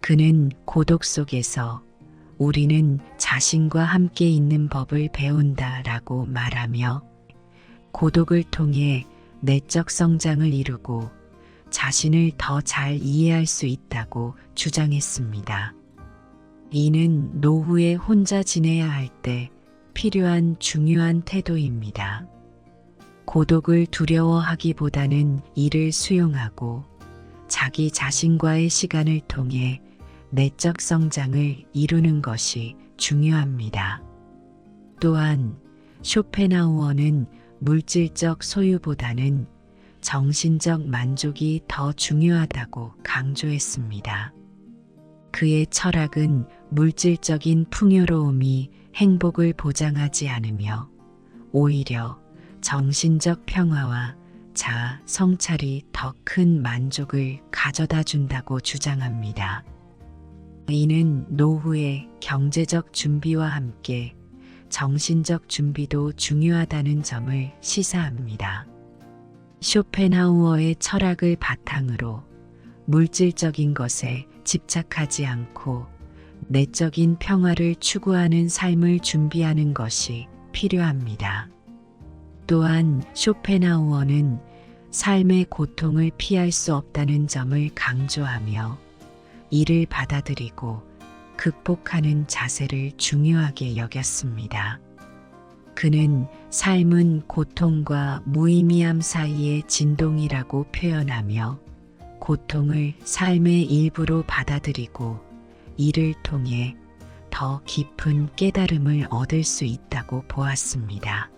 그는 고독 속에서 우리는 자신과 함께 있는 법을 배운다라고 말하며 고독을 통해 내적 성장을 이루고 자신을 더 잘 이해할 수 있다고 주장했습니다. 이는 노후에 혼자 지내야 할 때 필요한 중요한 태도입니다. 고독을 두려워하기보다는 이를 수용하고 자기 자신과의 시간을 통해 내적 성장을 이루는 것이 중요합니다. 또한 쇼펜하우어는 물질적 소유보다는 정신적 만족이 더 중요하다고 강조했습니다. 그의 철학은 물질적인 풍요로움이 행복을 보장하지 않으며 오히려 정신적 평화와 자아 성찰이 더 큰 만족을 가져다 준다고 주장합니다. 이는 노후의 경제적 준비와 함께 정신적 준비도 중요하다는 점을 시사합니다. 쇼펜하우어의 철학을 바탕으로 물질적인 것에 집착하지 않고 내적인 평화를 추구하는 삶을 준비하는 것이 필요합니다. 또한 쇼펜하우어는 삶의 고통을 피할 수 없다는 점을 강조하며 이를 받아들이고 극복하는 자세를 중요하게 여겼습니다. 그는 삶은 고통과 무의미함 사이의 진동이라고 표현하며 고통을 삶의 일부로 받아들이고 이를 통해 더 깊은 깨달음을 얻을 수 있다고 보았습니다.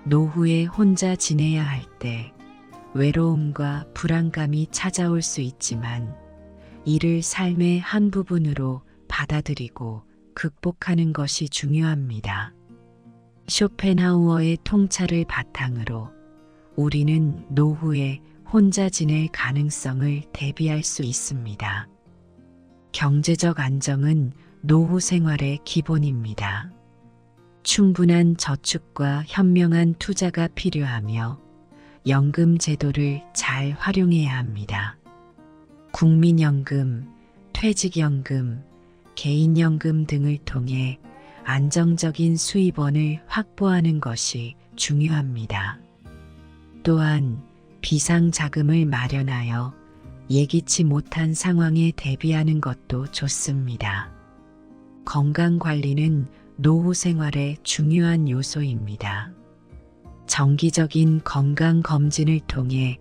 노후에 혼자 지내야 할 때 외로움과 불안감이 찾아올 수 있지만 이를 삶의 한 부분으로 받아들이고 극복하는 것이 중요합니다. 쇼펜하우어의 통찰을 바탕으로 우리는 노후에 혼자 지낼 가능성을 대비할 수 있습니다. 경제적 안정은 노후 생활의 기본입니다. 충분한 저축과 현명한 투자가 필요하며 연금 제도를 잘 활용해야 합니다. 국민연금, 퇴직연금, 개인연금 등을 통해 안정적인 수입원을 확보하는 것이 중요합니다. 또한 비상자금을 마련하여 예기치 못한 상황에 대비하는 것도 좋습니다. 건강관리는 노후 생활의 중요한 요소입니다. 정기적인 건강검진을 통해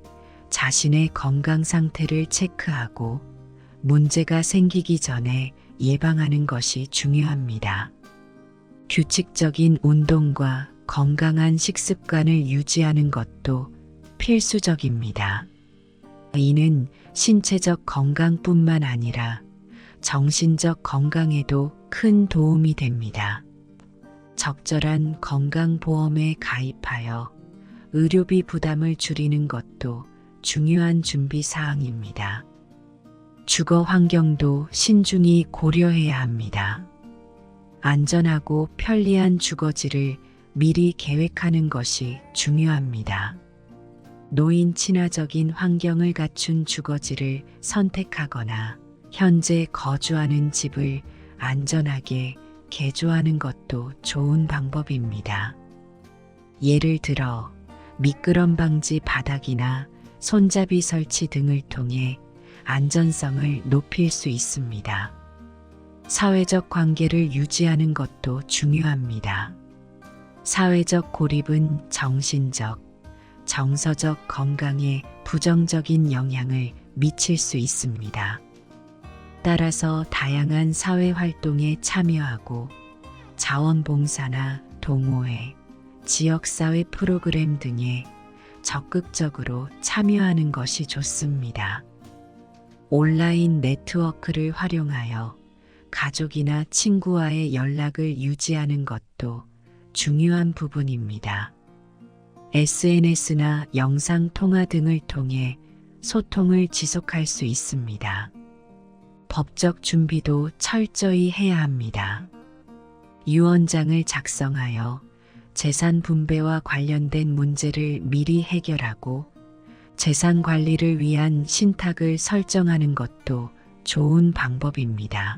자신의 건강 상태를 체크하고 문제가 생기기 전에 예방하는 것이 중요합니다. 규칙적인 운동과 건강한 식습관을 유지하는 것도 필수적입니다. 이는 신체적 건강뿐만 아니라 정신적 건강에도 큰 도움이 됩니다. 적절한 건강보험에 가입하여 의료비 부담을 줄이는 것도 중요한 준비 사항입니다. 주거 환경도 신중히 고려해야 합니다. 안전하고 편리한 주거지를 미리 계획하는 것이 중요합니다. 노인 친화적인 환경을 갖춘 주거지를 선택하거나 현재 거주하는 집을 안전하게 개조하는 것도 좋은 방법입니다. 예를 들어 미끄럼 방지 바닥이나 손잡이 설치 등을 통해 안전성을 높일 수 있습니다. 사회적 관계를 유지하는 것도 중요합니다. 사회적 고립은 정신적, 정서적 건강에 부정적인 영향을 미칠 수 있습니다. 따라서 다양한 사회 활동에 참여하고 자원봉사나 동호회, 지역사회 프로그램 등에 적극적으로 참여하는 것이 좋습니다. 온라인 네트워크를 활용하여 가족이나 친구와의 연락을 유지하는 것도 중요한 부분입니다. SNS나 영상통화 등을 통해 소통을 지속할 수 있습니다. 법적 준비도 철저히 해야 합니다. 유언장을 작성하여 재산 분배와 관련된 문제를 미리 해결하고 재산 관리를 위한 신탁을 설정하는 것도 좋은 방법입니다.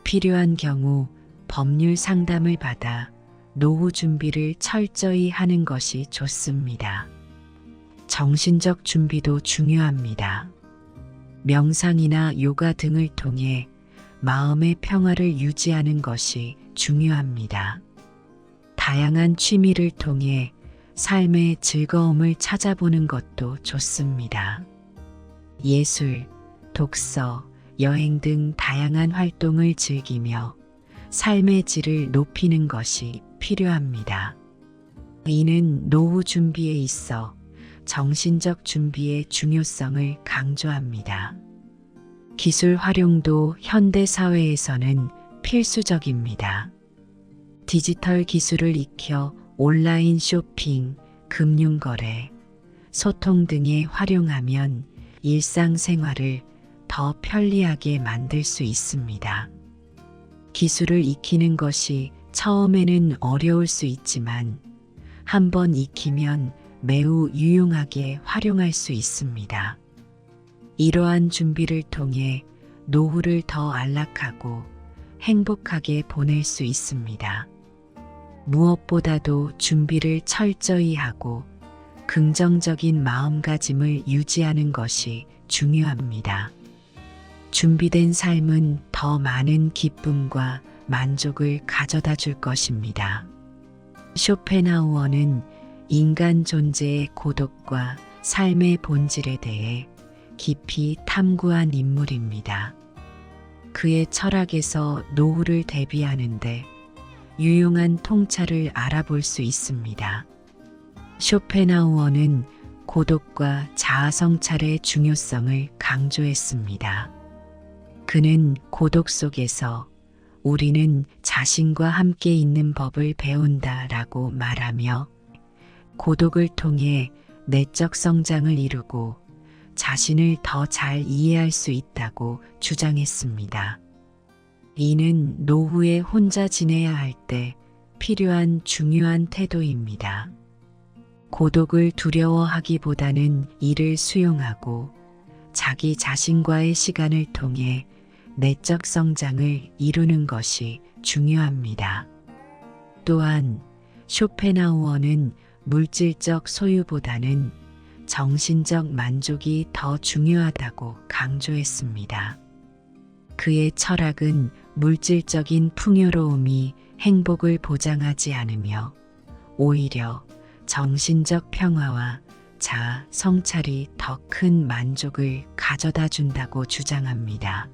필요한 경우 법률 상담을 받아 노후 준비를 철저히 하는 것이 좋습니다. 정신적 준비도 중요합니다. 명상이나 요가 등을 통해 마음의 평화를 유지하는 것이 중요합니다. 다양한 취미를 통해 삶의 즐거움을 찾아보는 것도 좋습니다. 예술, 독서, 여행 등 다양한 활동을 즐기며 삶의 질을 높이는 것이 필요합니다. 이는 노후 준비에 있어 정신적 준비의 중요성을 강조합니다. 기술 활용도 현대 사회에서는 필수적입니다. 디지털 기술을 익혀 온라인 쇼핑, 금융거래, 소통 등에 활용하면 일상생활을 더 편리하게 만들 수 있습니다. 기술을 익히는 것이 처음에는 어려울 수 있지만 한번 익히면 매우 유용하게 활용할 수 있습니다. 이러한 준비를 통해 노후를 더 안락하고 행복하게 보낼 수 있습니다. 무엇보다도 준비를 철저히 하고 긍정적인 마음가짐을 유지하는 것이 중요합니다. 준비된 삶은 더 많은 기쁨과 만족을 가져다 줄 것입니다. 쇼펜하우어는 인간 존재의 고독과 삶의 본질에 대해 깊이 탐구한 인물입니다. 그의 철학에서 노후를 대비하는데 유용한 통찰을 알아볼 수 있습니다. 쇼펜하우어는 고독과 자아성찰의 중요성을 강조했습니다. 그는 고독 속에서 우리는 자신과 함께 있는 법을 배운다라고 말하며 고독을 통해 내적 성장을 이루고 자신을 더 잘 이해할 수 있다고 주장했습니다. 이는 노후에 혼자 지내야 할 때 필요한 중요한 태도입니다. 고독을 두려워하기보다는 이를 수용하고 자기 자신과의 시간을 통해 내적 성장을 이루는 것이 중요합니다. 또한 쇼펜하우어는 물질적 소유보다는 정신적 만족이 더 중요하다고 강조했습니다. 그의 철학은 물질적인 풍요로움이 행복을 보장하지 않으며 오히려 정신적 평화와 자아 성찰이 더 큰 만족을 가져다 준다고 주장합니다.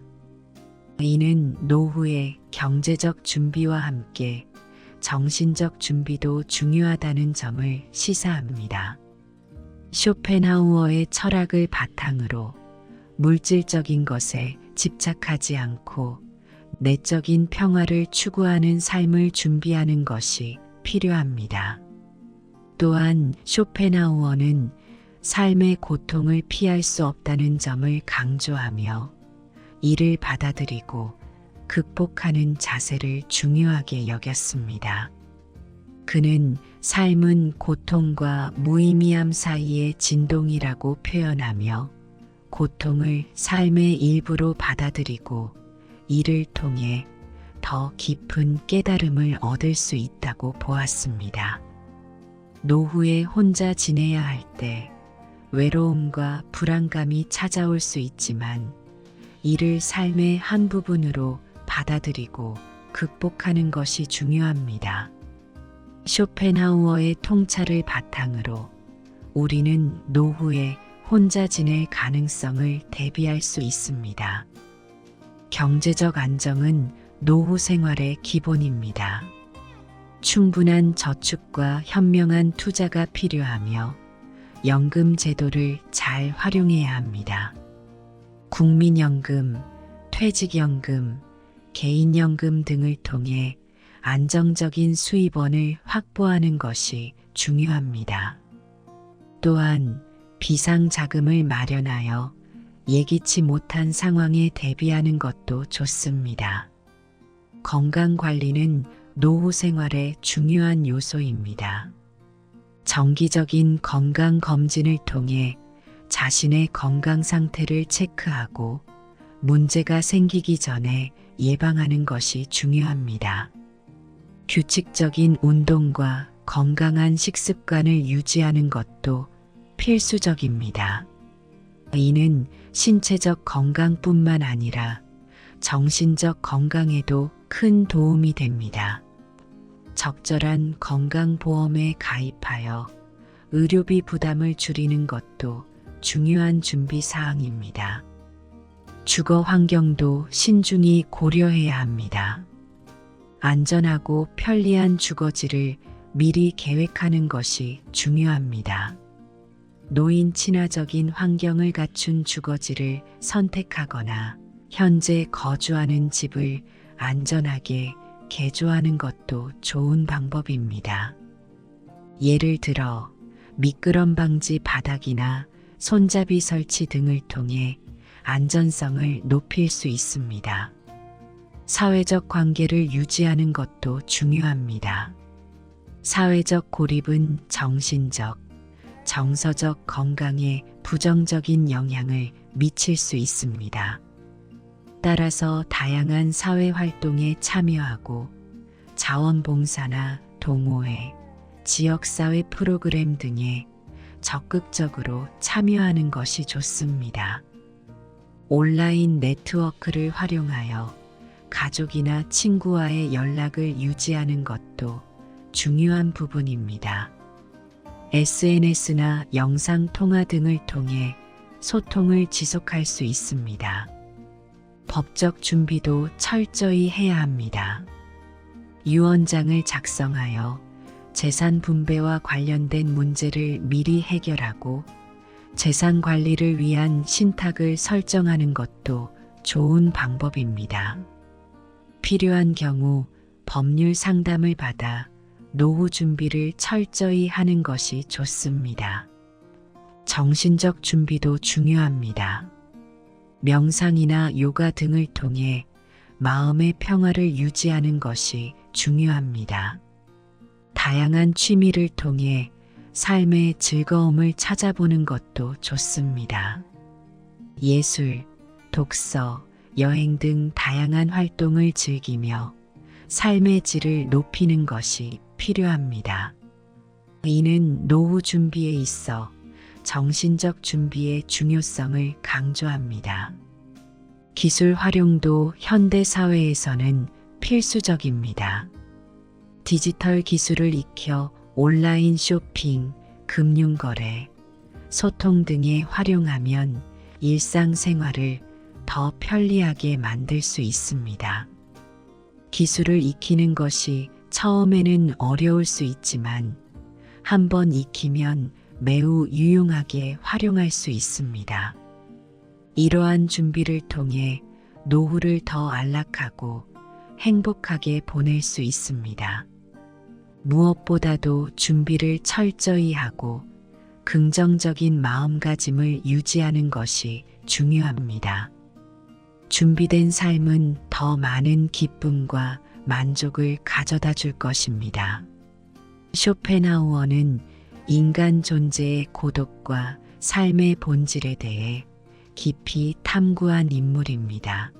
이는 노후의 경제적 준비와 함께 정신적 준비도 중요하다는 점을 시사합니다. 쇼펜하우어의 철학을 바탕으로 물질적인 것에 집착하지 않고 내적인 평화를 추구하는 삶을 준비하는 것이 필요합니다. 또한 쇼펜하우어는 삶의 고통을 피할 수 없다는 점을 강조하며 이를 받아들이고 극복하는 자세를 중요하게 여겼습니다. 그는 삶은 고통과 무의미함 사이의 진동이라고 표현하며 고통을 삶의 일부로 받아들이고 이를 통해 더 깊은 깨달음을 얻을 수 있다고 보았습니다. 노후에 혼자 지내야 할 때 외로움과 불안감이 찾아올 수 있지만 이를 삶의 한 부분으로 받아들이고 극복하는 것이 중요합니다. 쇼펜하우어의 통찰을 바탕으로 우리는 노후에 혼자 지낼 가능성을 대비할 수 있습니다. 경제적 안정은 노후 생활의 기본입니다. 충분한 저축과 현명한 투자가 필요하며 연금 제도를 잘 활용해야 합니다. 국민연금, 퇴직연금, 개인연금 등을 통해 안정적인 수입원을 확보하는 것이 중요합니다. 또한 비상자금을 마련하여 예기치 못한 상황에 대비하는 것도 좋습니다. 건강관리는 노후 생활의 중요한 요소입니다. 정기적인 건강검진을 통해 자신의 건강 상태를 체크하고 문제가 생기기 전에 예방하는 것이 중요합니다. 규칙적인 운동과 건강한 식습관을 유지하는 것도 필수적입니다. 이는 신체적 건강뿐만 아니라 정신적 건강에도 큰 도움이 됩니다. 적절한 건강보험에 가입하여 의료비 부담을 줄이는 것도 중요한 준비 사항입니다. 주거 환경도 신중히 고려해야 합니다. 안전하고 편리한 주거지를 미리 계획하는 것이 중요합니다. 노인 친화적인 환경을 갖춘 주거지를 선택하거나 현재 거주하는 집을 안전하게 개조하는 것도 좋은 방법입니다. 예를 들어 미끄럼 방지 바닥이나 손잡이 설치 등을 통해 안전성을 높일 수 있습니다. 사회적 관계를 유지하는 것도 중요합니다. 사회적 고립은 정신적, 정서적 건강에 부정적인 영향을 미칠 수 있습니다. 따라서 다양한 사회 활동에 참여하고 자원봉사나 동호회, 지역사회 프로그램 등에 적극적으로 참여하는 것이 좋습니다. 온라인 네트워크를 활용하여 가족이나 친구와의 연락을 유지하는 것도 중요한 부분입니다. SNS나 영상통화 등을 통해 소통을 지속할 수 있습니다. 법적 준비도 철저히 해야 합니다. 유언장을 작성하여 재산 분배와 관련된 문제를 미리 해결하고 재산 관리를 위한 신탁을 설정하는 것도 좋은 방법입니다. 필요한 경우 법률 상담을 받아 노후 준비를 철저히 하는 것이 좋습니다. 정신적 준비도 중요합니다. 명상이나 요가 등을 통해 마음의 평화를 유지하는 것이 중요합니다. 다양한 취미를 통해 삶의 즐거움을 찾아보는 것도 좋습니다. 예술, 독서, 여행 등 다양한 활동을 즐기며 삶의 질을 높이는 것이 필요합니다. 이는 노후 준비에 있어 정신적 준비의 중요성을 강조합니다. 기술 활용도 현대 사회에서는 필수적입니다. 디지털 기술을 익혀 온라인 쇼핑, 금융거래, 소통 등에 활용하면 일상생활을 더 편리하게 만들 수 있습니다. 기술을 익히는 것이 처음에는 어려울 수 있지만 한번 익히면 매우 유용하게 활용할 수 있습니다. 이러한 준비를 통해 노후를 더 안락하고 행복하게 보낼 수 있습니다. 무엇보다도 준비를 철저히 하고 긍정적인 마음가짐을 유지하는 것이 중요합니다. 준비된 삶은 더 많은 기쁨과 만족을 가져다 줄 것입니다. 쇼펜하우어는 인간 존재의 고독과 삶의 본질에 대해 깊이 탐구한 인물입니다.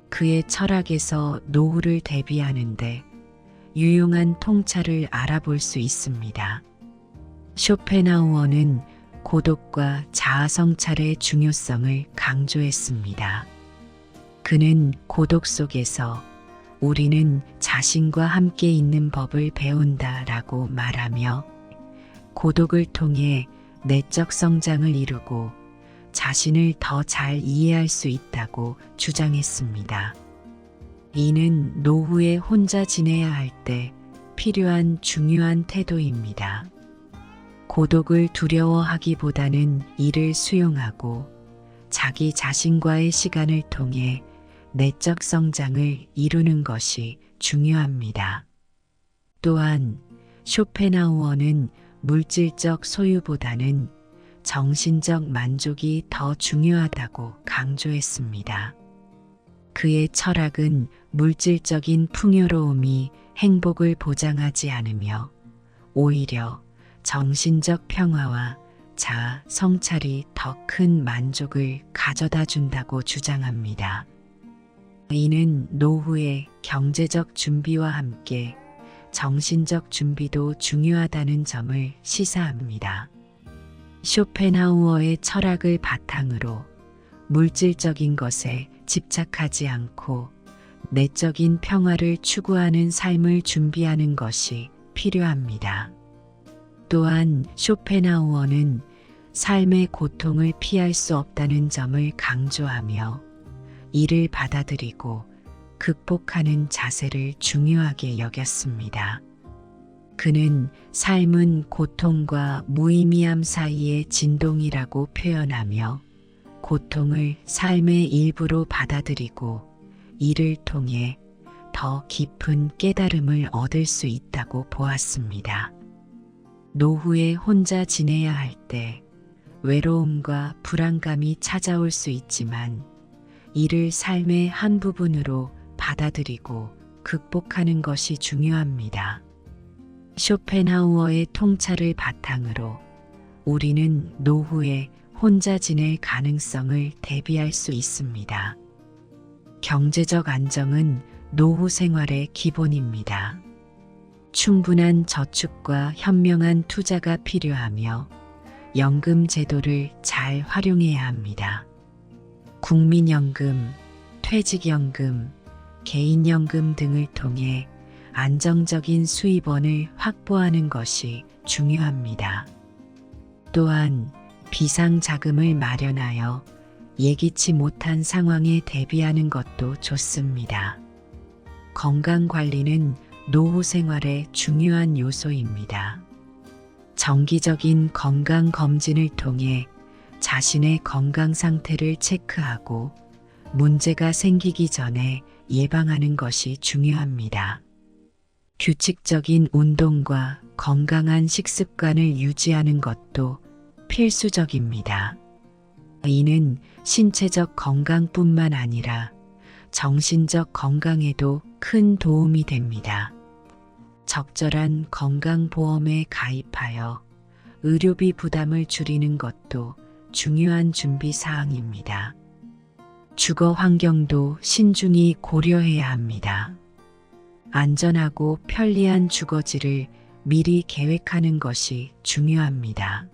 그의 철학에서 노후를 대비하는데 유용한 통찰을 알아볼 수 있습니다. 쇼펜하우어는 고독과 자아성찰의 중요성을 강조했습니다. 그는 고독 속에서 우리는 자신과 함께 있는 법을 배운다라고 말하며 고독을 통해 내적 성장을 이루고 자신을 더 잘 이해할 수 있다고 주장했습니다. 이는 노후에 혼자 지내야 할 때 필요한 중요한 태도입니다. 고독을 두려워하기보다는 이를 수용하고 자기 자신과의 시간을 통해 내적 성장을 이루는 것이 중요합니다. 또한 쇼펜하우어는 물질적 소유보다는 정신적 만족이 더 중요하다고 강조했습니다. 그의 철학은 물질적인 풍요로움이 행복을 보장하지 않으며 오히려 정신적 평화와 자아 성찰이 더 큰 만족을 가져다 준다고 주장합니다. 이는 노후의 경제적 준비와 함께 정신적 준비도 중요하다는 점을 시사합니다. 쇼펜하우어의 철학을 바탕으로 물질적인 것에 집착하지 않고 내적인 평화를 추구하는 삶을 준비하는 것이 필요합니다. 또한 쇼펜하우어는 삶의 고통을 피할 수 없다는 점을 강조하며 이를 받아들이고 극복하는 자세를 중요하게 여겼습니다. 그는 삶은 고통과 무의미함 사이의 진동이라고 표현하며 고통을 삶의 일부로 받아들이고 이를 통해 더 깊은 깨달음을 얻을 수 있다고 보았습니다. 노후에 혼자 지내야 할 때 외로움과 불안감이 찾아올 수 있지만 이를 삶의 한 부분으로 받아들이고 극복하는 것이 중요합니다. 쇼펜하우어의 통찰을 바탕으로 우리는 노후에 혼자 지낼 가능성을 대비할 수 있습니다. 경제적 안정은 노후 생활의 기본입니다. 충분한 저축과 현명한 투자가 필요하며 연금 제도를 잘 활용해야 합니다. 국민연금, 퇴직연금, 개인연금 등을 통해 안정적인 수입원을 확보하는 것이 중요합니다. 또한 비상자금을 마련하여 예기치 못한 상황에 대비하는 것도 좋습니다. 건강관리는 노후 생활의 중요한 요소입니다. 정기적인 건강검진을 통해 자신의 건강 상태를 체크하고 문제가 생기기 전에 예방하는 것이 중요합니다. 규칙적인 운동과 건강한 식습관을 유지하는 것도 필수적입니다. 이는 신체적 건강뿐만 아니라 정신적 건강에도 큰 도움이 됩니다. 적절한 건강보험에 가입하여 의료비 부담을 줄이는 것도 중요한 준비 사항입니다. 주거 환경도 신중히 고려해야 합니다. 안전하고 편리한 주거지를 미리 계획하는 것이 중요합니다.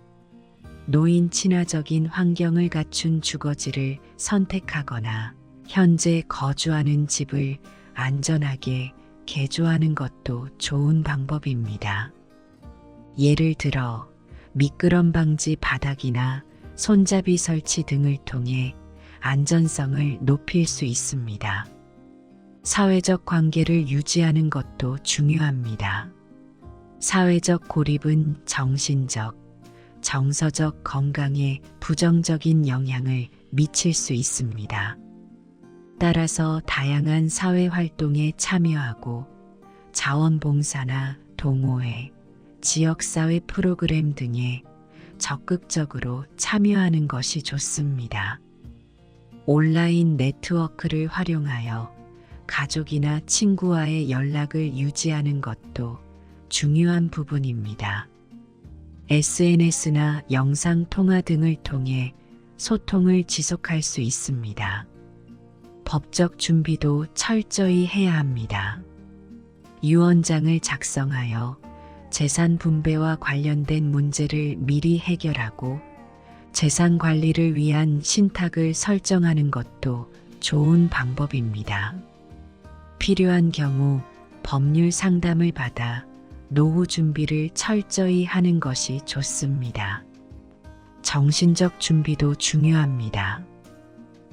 노인 친화적인 환경을 갖춘 주거지를 선택하거나 현재 거주하는 집을 안전하게 개조하는 것도 좋은 방법입니다. 예를 들어 미끄럼 방지 바닥이나 손잡이 설치 등을 통해 안전성을 높일 수 있습니다. 사회적 관계를 유지하는 것도 중요합니다. 사회적 고립은 정신적, 정서적 건강에 부정적인 영향을 미칠 수 있습니다. 따라서 다양한 사회 활동에 참여하고 자원봉사나 동호회, 지역사회 프로그램 등에 적극적으로 참여하는 것이 좋습니다. 온라인 네트워크를 활용하여 가족이나 친구와의 연락을 유지하는 것도 중요한 부분입니다. SNS나 영상통화 등을 통해 소통을 지속할 수 있습니다. 법적 준비도 철저히 해야 합니다. 유언장을 작성하여 재산 분배와 관련된 문제를 미리 해결하고 재산 관리를 위한 신탁을 설정하는 것도 좋은 방법입니다. 필요한 경우 법률 상담을 받아 노후 준비를 철저히 하는 것이 좋습니다. 정신적 준비도 중요합니다.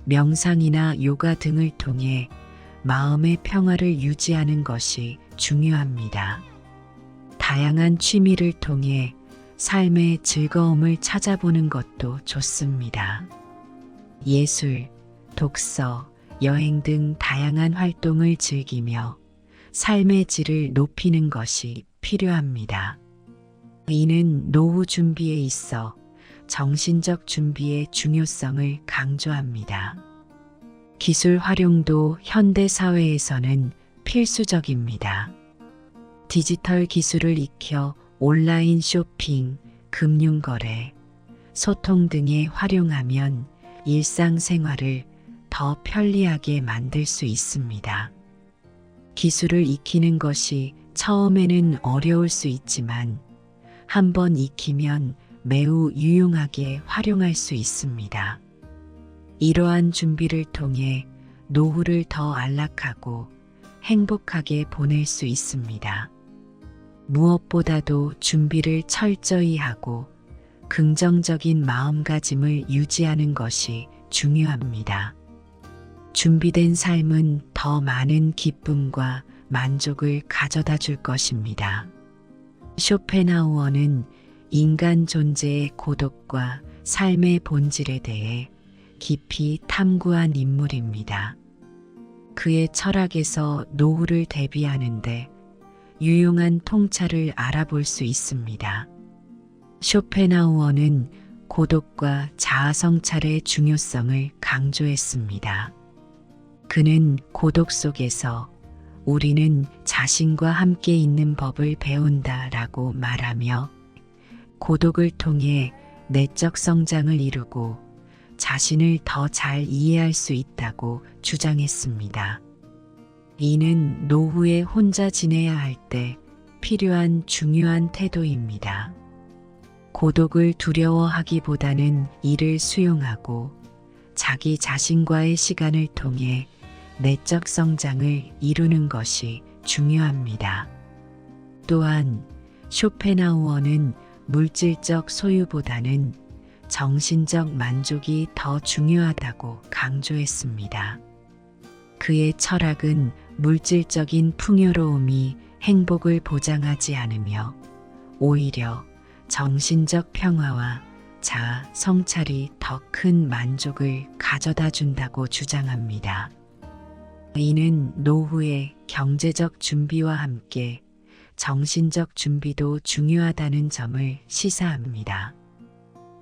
명상이나 요가 등을 통해 마음의 평화를 유지하는 것이 중요합니다. 다양한 취미를 통해 삶의 즐거움을 찾아보는 것도 좋습니다. 예술, 독서, 여행 등 다양한 활동을 즐기며 삶의 질을 높이는 것이 필요합니다. 이는 노후 준비에 있어 정신적 준비의 중요성을 강조합니다. 기술 활용도 현대 사회에서는 필수적입니다. 디지털 기술을 익혀 온라인 쇼핑, 금융거래, 소통 등에 활용하면 일상생활을 더 편리하게 만들 수 있습니다. 기술을 익히는 것이 처음에는 어려울 수 있지만 한번 익히면 매우 유용하게 활용할 수 있습니다. 이러한 준비를 통해 노후를 더 안락하고 행복하게 보낼 수 있습니다. 무엇보다도 준비를 철저히 하고 긍정적인 마음가짐을 유지하는 것이 중요합니다. 준비된 삶은 더 많은 기쁨과 만족을 가져다 줄 것입니다. 쇼펜하우어는 인간 존재의 고독과 삶의 본질에 대해 깊이 탐구한 인물입니다. 그의 철학에서 노후를 대비하는데 유용한 통찰을 알아볼 수 있습니다. 쇼펜하우어는 고독과 자아 성찰의 중요성을 강조했습니다. 그는 고독 속에서 우리는 자신과 함께 있는 법을 배운다라고 말하며 고독을 통해 내적 성장을 이루고 자신을 더 잘 이해할 수 있다고 주장했습니다. 이는 노후에 혼자 지내야 할 때 필요한 중요한 태도입니다. 고독을 두려워하기보다는 이를 수용하고 자기 자신과의 시간을 통해 내적 성장을 이루는 것이 중요합니다. 또한 쇼펜하우어는 물질적 소유보다는 정신적 만족이 더 중요하다고 강조했습니다. 그의 철학은 물질적인 풍요로움이 행복을 보장하지 않으며 오히려 정신적 평화와 자아 성찰이 더 큰 만족을 가져다 준다고 주장합니다. 이는 노후의 경제적 준비와 함께 정신적 준비도 중요하다는 점을 시사합니다.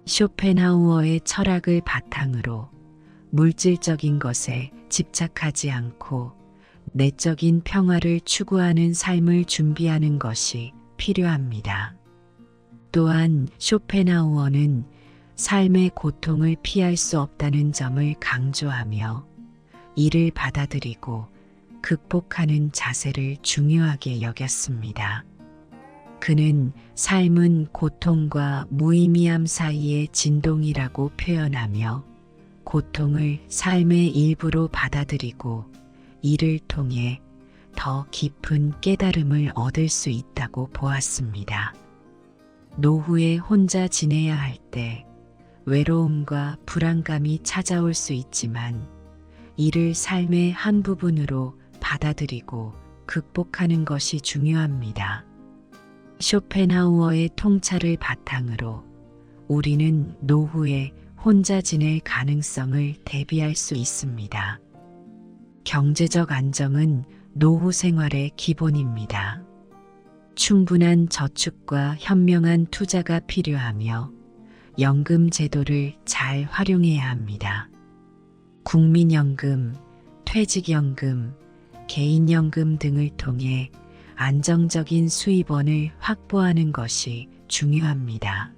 쇼펜하우어의 철학을 바탕으로 물질적인 것에 집착하지 않고 내적인 평화를 추구하는 삶을 준비하는 것이 필요합니다. 또한 쇼펜하우어는 삶의 고통을 피할 수 없다는 점을 강조하며 이를 받아들이고 극복하는 자세를 중요하게 여겼습니다. 그는 삶은 고통과 무의미함 사이의 진동이라고 표현하며 고통을 삶의 일부로 받아들이고 이를 통해 더 깊은 깨달음을 얻을 수 있다고 보았습니다. 노후에 혼자 지내야 할 때 외로움과 불안감이 찾아올 수 있지만 이를 삶의 한 부분으로 받아들이고 극복하는 것이 중요합니다. 쇼펜하우어의 통찰을 바탕으로 우리는 노후에 혼자 지낼 가능성을 대비할 수 있습니다. 경제적 안정은 노후 생활의 기본입니다. 충분한 저축과 현명한 투자가 필요하며 연금 제도를 잘 활용해야 합니다. 국민연금, 퇴직연금, 개인연금 등을 통해 안정적인 수입원을 확보하는 것이 중요합니다.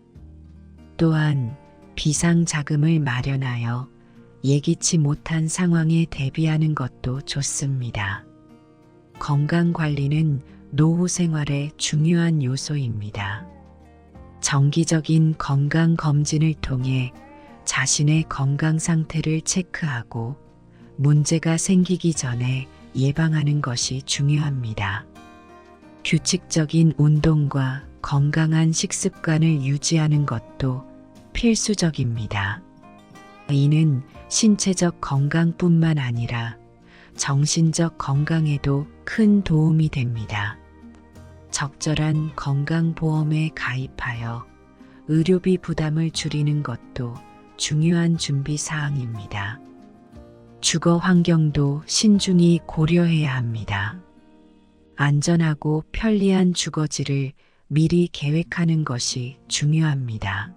또한 비상자금을 마련하여 예기치 못한 상황에 대비하는 것도 좋습니다. 건강관리는 노후 생활의 중요한 요소입니다. 정기적인 건강검진을 통해 자신의 건강 상태를 체크하고 문제가 생기기 전에 예방하는 것이 중요합니다. 규칙적인 운동과 건강한 식습관을 유지하는 것도 필수적입니다. 이는 신체적 건강뿐만 아니라 정신적 건강에도 큰 도움이 됩니다. 적절한 건강보험에 가입하여 의료비 부담을 줄이는 것도 중요한 준비 사항입니다. 주거 환경도 신중히 고려해야 합니다. 안전하고 편리한 주거지를 미리 계획하는 것이 중요합니다.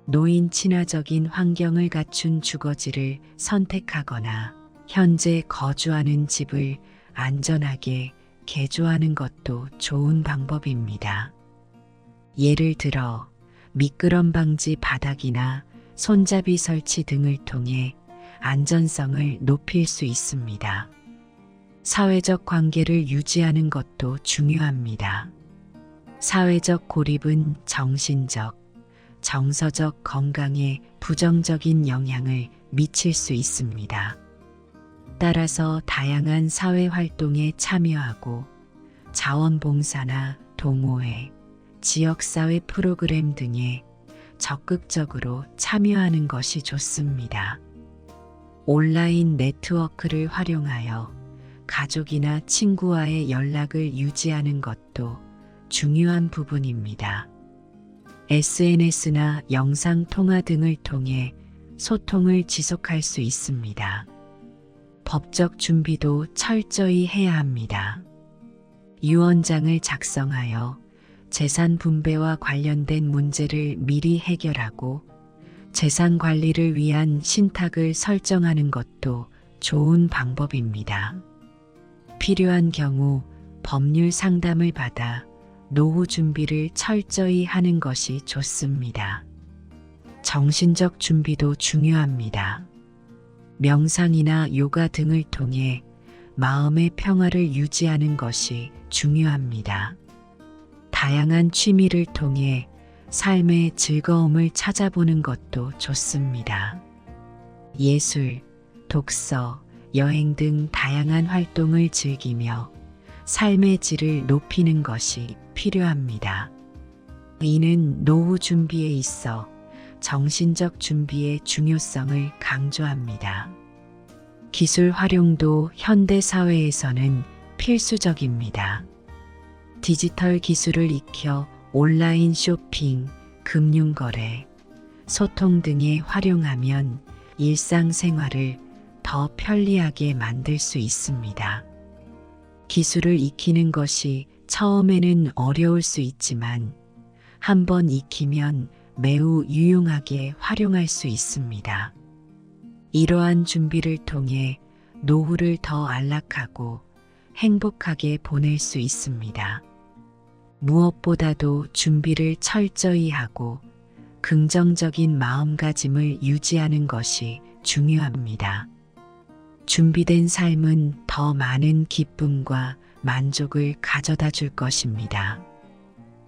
노인 친화적인 환경을 갖춘 주거지를 선택하거나 현재 거주하는 집을 안전하게 개조하는 것도 좋은 방법입니다. 예를 들어 미끄럼 방지 바닥이나 손잡이 설치 등을 통해 안전성을 높일 수 있습니다. 사회적 관계를 유지하는 것도 중요합니다. 사회적 고립은 정신적, 정서적 건강에 부정적인 영향을 미칠 수 있습니다. 따라서 다양한 사회 활동에 참여하고 자원봉사나 동호회, 지역사회 프로그램 등에 적극적으로 참여하는 것이 좋습니다. 온라인 네트워크를 활용하여 가족이나 친구와의 연락을 유지하는 것도 중요한 부분입니다. SNS나 영상통화 등을 통해 소통을 지속할 수 있습니다. 법적 준비도 철저히 해야 합니다. 유언장을 작성하여 재산 분배와 관련된 문제를 미리 해결하고 재산 관리를 위한 신탁을 설정하는 것도 좋은 방법입니다. 필요한 경우 법률 상담을 받아 노후 준비를 철저히 하는 것이 좋습니다. 정신적 준비도 중요합니다. 명상이나 요가 등을 통해 마음의 평화를 유지하는 것이 중요합니다. 다양한 취미를 통해 삶의 즐거움을 찾아보는 것도 좋습니다. 예술, 독서, 여행 등 다양한 활동을 즐기며 삶의 질을 높이는 것이 필요합니다. 이는 노후 준비에 있어 정신적 준비의 중요성을 강조합니다. 기술 활용도 현대 사회에서는 필수적입니다. 디지털 기술을 익혀 온라인 쇼핑, 금융거래, 소통 등에 활용하면 일상생활을 더 편리하게 만들 수 있습니다. 기술을 익히는 것이 처음에는 어려울 수 있지만 한번 익히면 매우 유용하게 활용할 수 있습니다. 이러한 준비를 통해 노후를 더 안락하고 행복하게 보낼 수 있습니다. 무엇보다도 준비를 철저히 하고 긍정적인 마음가짐을 유지하는 것이 중요합니다. 준비된 삶은 더 많은 기쁨과 만족을 가져다 줄 것입니다.